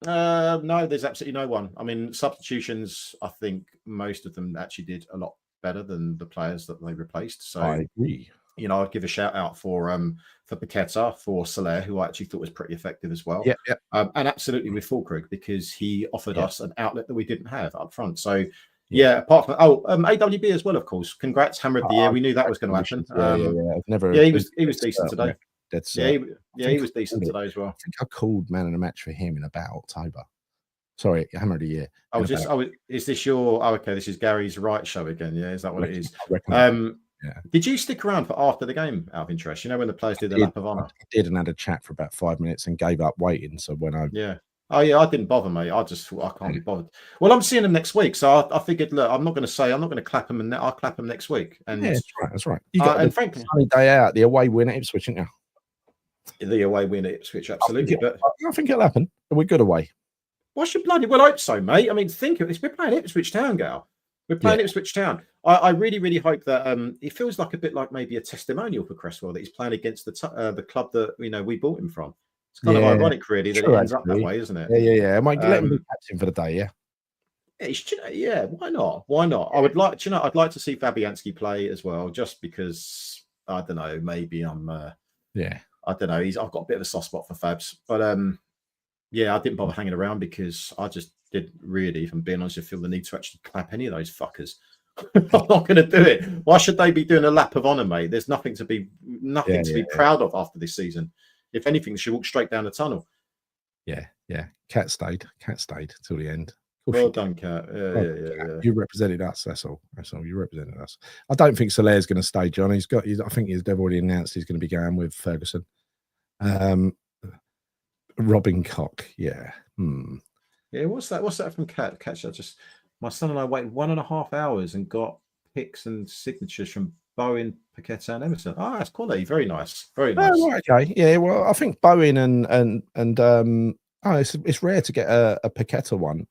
No, there's absolutely no one. I mean, substitutions, I think most of them actually did a lot better than the players that they replaced. So
I agree.
You know, I'd give a shout out for Paqueta, for Soler, who I actually thought was pretty effective as well.
Yeah.
And absolutely with Fulkrug, because he offered us an outlet that we didn't have up front. So apart from AWB as well, of course. Congrats, Hammer of the Year. We knew that was going to happen. He was decent today. He was decent today as well.
I think I called man of the match for him in about October. Sorry, Hammer of the Year.
Is this your? Oh, okay. This is Gary's right show again. Yeah, is that what it is?
Yeah.
Did you stick around for after the game out of interest? You know, when the players did the lap of honour?
I did, and had a chat for about 5 minutes and gave up waiting. So when I
I didn't bother, mate. I just thought I can't be bothered. Well, I'm seeing them next week, so I figured, look, I'm not going to clap them, and I'll clap them next week. And
that's right. You got
and frankly,
sunny day out, the away win at Ipswich, didn't you?
The away win at Ipswich, absolutely.
I think it'll happen. We're good away.
Why should bloody well hope so, mate? I mean, think of this. We're playing Ipswich Town, Gal. We're playing Ipswich Town. I really, really hope that it feels like a bit like maybe a testimonial for Cresswell that he's playing against the club that we bought him from. It's kind of ironic, really, that it ends up that way, isn't it?
Yeah. I might let him be captain for the day.
Yeah. Why not? Why not? I would like. I'd like to see Fabianski play as well, just because I don't know. Maybe I'm. I don't know. I've got a bit of a soft spot for Fabs, but I didn't bother hanging around because I just didn't really, if I'm being honest, feel the need to actually clap any of those fuckers. I'm not going to do it. Why should they be doing a lap of honour, mate? There's nothing to be proud of after this season. If anything, she walked straight down the tunnel.
Yeah. Cat stayed till the end.
Well done, Cat. Yeah.
You represented us. That's all. You represented us. I don't think Soler's going to stay, John. I think they've already announced he's going to be going with Ferguson. Robin Koch. Yeah.
Yeah, what's that from Cat? My son and I waited 1.5 hours and got pics and signatures from Bowen, Paqueta, and Emerson. Oh, that's quality. Very nice. Very nice.
Oh, right, okay. Yeah, well, I think Bowen and it's rare to get a Paqueta one.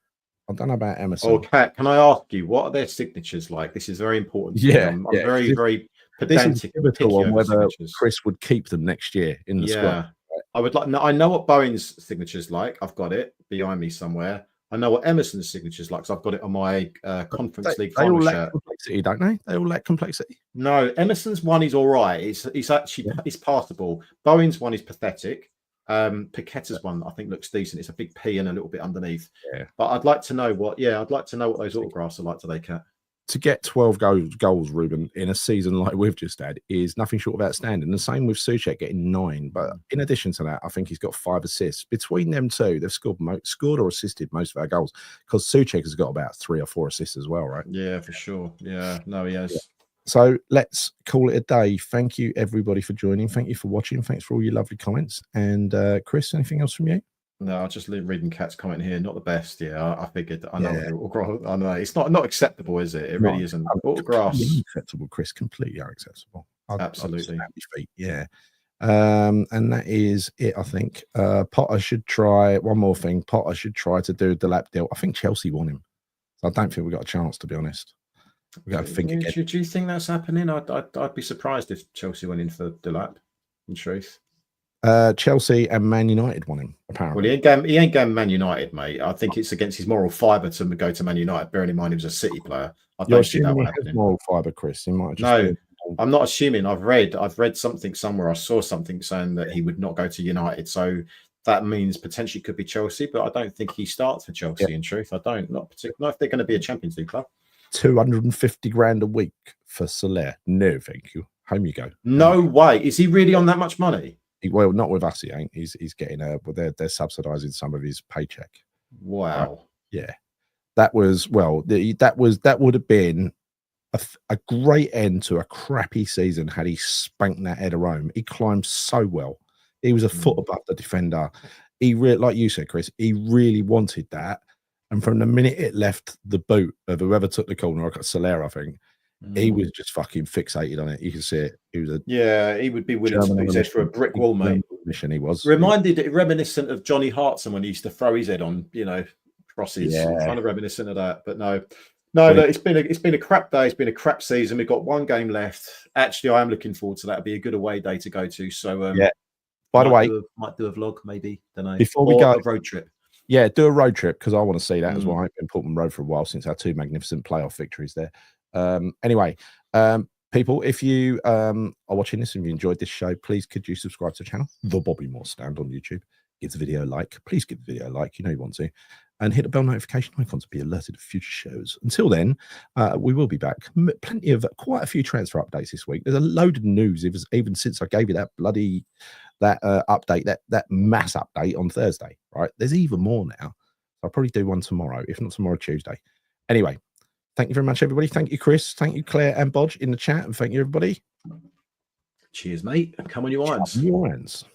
I don't know about Emerson.
Oh, Cat, can I ask you, what are their signatures like? This is very important. I'm very, very pedantic.
This is on whether Chris would keep them next year in the squad.
I know what Bowen's signature's like. I've got it behind me somewhere. I know what Emerson's signature's like, so I've got it on my Conference League final shirt. They all lack
complexity, don't they? They all lack complexity.
No, Emerson's one is all right. It's actually it's passable. Bowen's one is pathetic. Paqueta's one I think looks decent. It's a big P and a little bit underneath.
Yeah.
But I'd like to know what those autographs are like today, Cat.
To get 12 goals, Ruben, in a season like we've just had is nothing short of outstanding. The same with Souček getting 9. But in addition to that, I think he's got 5 assists. Between them two, they've scored or assisted most of our goals because Souček has got about 3 or 4 assists as well, right?
Yeah, for sure. Yeah, no, he has.
So let's call it a day. Thank you, everybody, for joining. Thank you for watching. Thanks for all your lovely comments. And Chris, anything else from you?
No, I was just reading Cat's comment here. Not the best. Yeah, I figured. I know. I know it's not acceptable, is it? It really isn't. Autographs
unacceptable, Chris. Completely unacceptable.
Absolutely.
Yeah. And that is it. I think Potter should try one more thing. Potter should try to do the lap deal. I think Chelsea want him, so I don't think we got a chance, to be honest. We got to think again.
Do you think that's happening? I'd be surprised if Chelsea went in for the lap. In truth.
Chelsea and Man United want him, apparently.
Well, he ain't going Man United, mate. I think it's against his moral fibre to go to Man United, bearing in mind he was a City player. I don't see that happening.
Moral fibre, Chris. He might
just I'm not assuming. I've read something somewhere. I saw something saying that he would not go to United. So that means potentially could be Chelsea, but I don't think he starts for Chelsea, in truth. I don't. Not particularly. Not if they're going to be a Champions League club.
250 grand a week for Soler. No, thank you. Home you go.
No way. Is he really on that much money?
Well, not with us, he ain't. He's getting they're subsidising some of his paycheck.
Wow.
Right. Yeah, that would have been a great end to a crappy season had he spanked that header home. He climbed so well. He was a foot above the defender. He like you said, Chris, he really wanted that. And from the minute it left the boot of whoever took the corner, I got Soler, I think. He was just fucking fixated on it. You can see it. He was
he would be willing to put his head for a brick wall, mate.
He was
reminiscent of Johnny Hartson when he used to throw his head on, crosses. Kind of reminiscent of that. But no, it's been a crap day. It's been a crap season. We've got 1 game left. Actually, I am looking forward to that. It'll be a good away day to go to. So
By the way,
might do a vlog, maybe. Don't know.
Before we go,
a road trip.
Yeah, do a road trip because I want to see that as well. I've been Portman Road for a while since our 2 magnificent playoff victories there. Anyway, people, if you are watching this and you enjoyed this show, please could you subscribe to the channel, The Bobby Moore Stand on YouTube. Give the video a like. Please give the video a like. You know you want to. And hit the bell notification icon to be alerted of future shows. Until then, we will be back. Plenty of quite a few transfer updates this week. There's a load of news, even since I gave you that bloody update, that mass update on Thursday. Right? There's even more now. I'll probably do one tomorrow, if not tomorrow, Tuesday. Anyway, thank you very much, everybody. Thank you, Chris. Thank you, Claire and Bodge in the chat, and thank you, everybody.
Cheers, mate. Come on, your irons.
Your irons.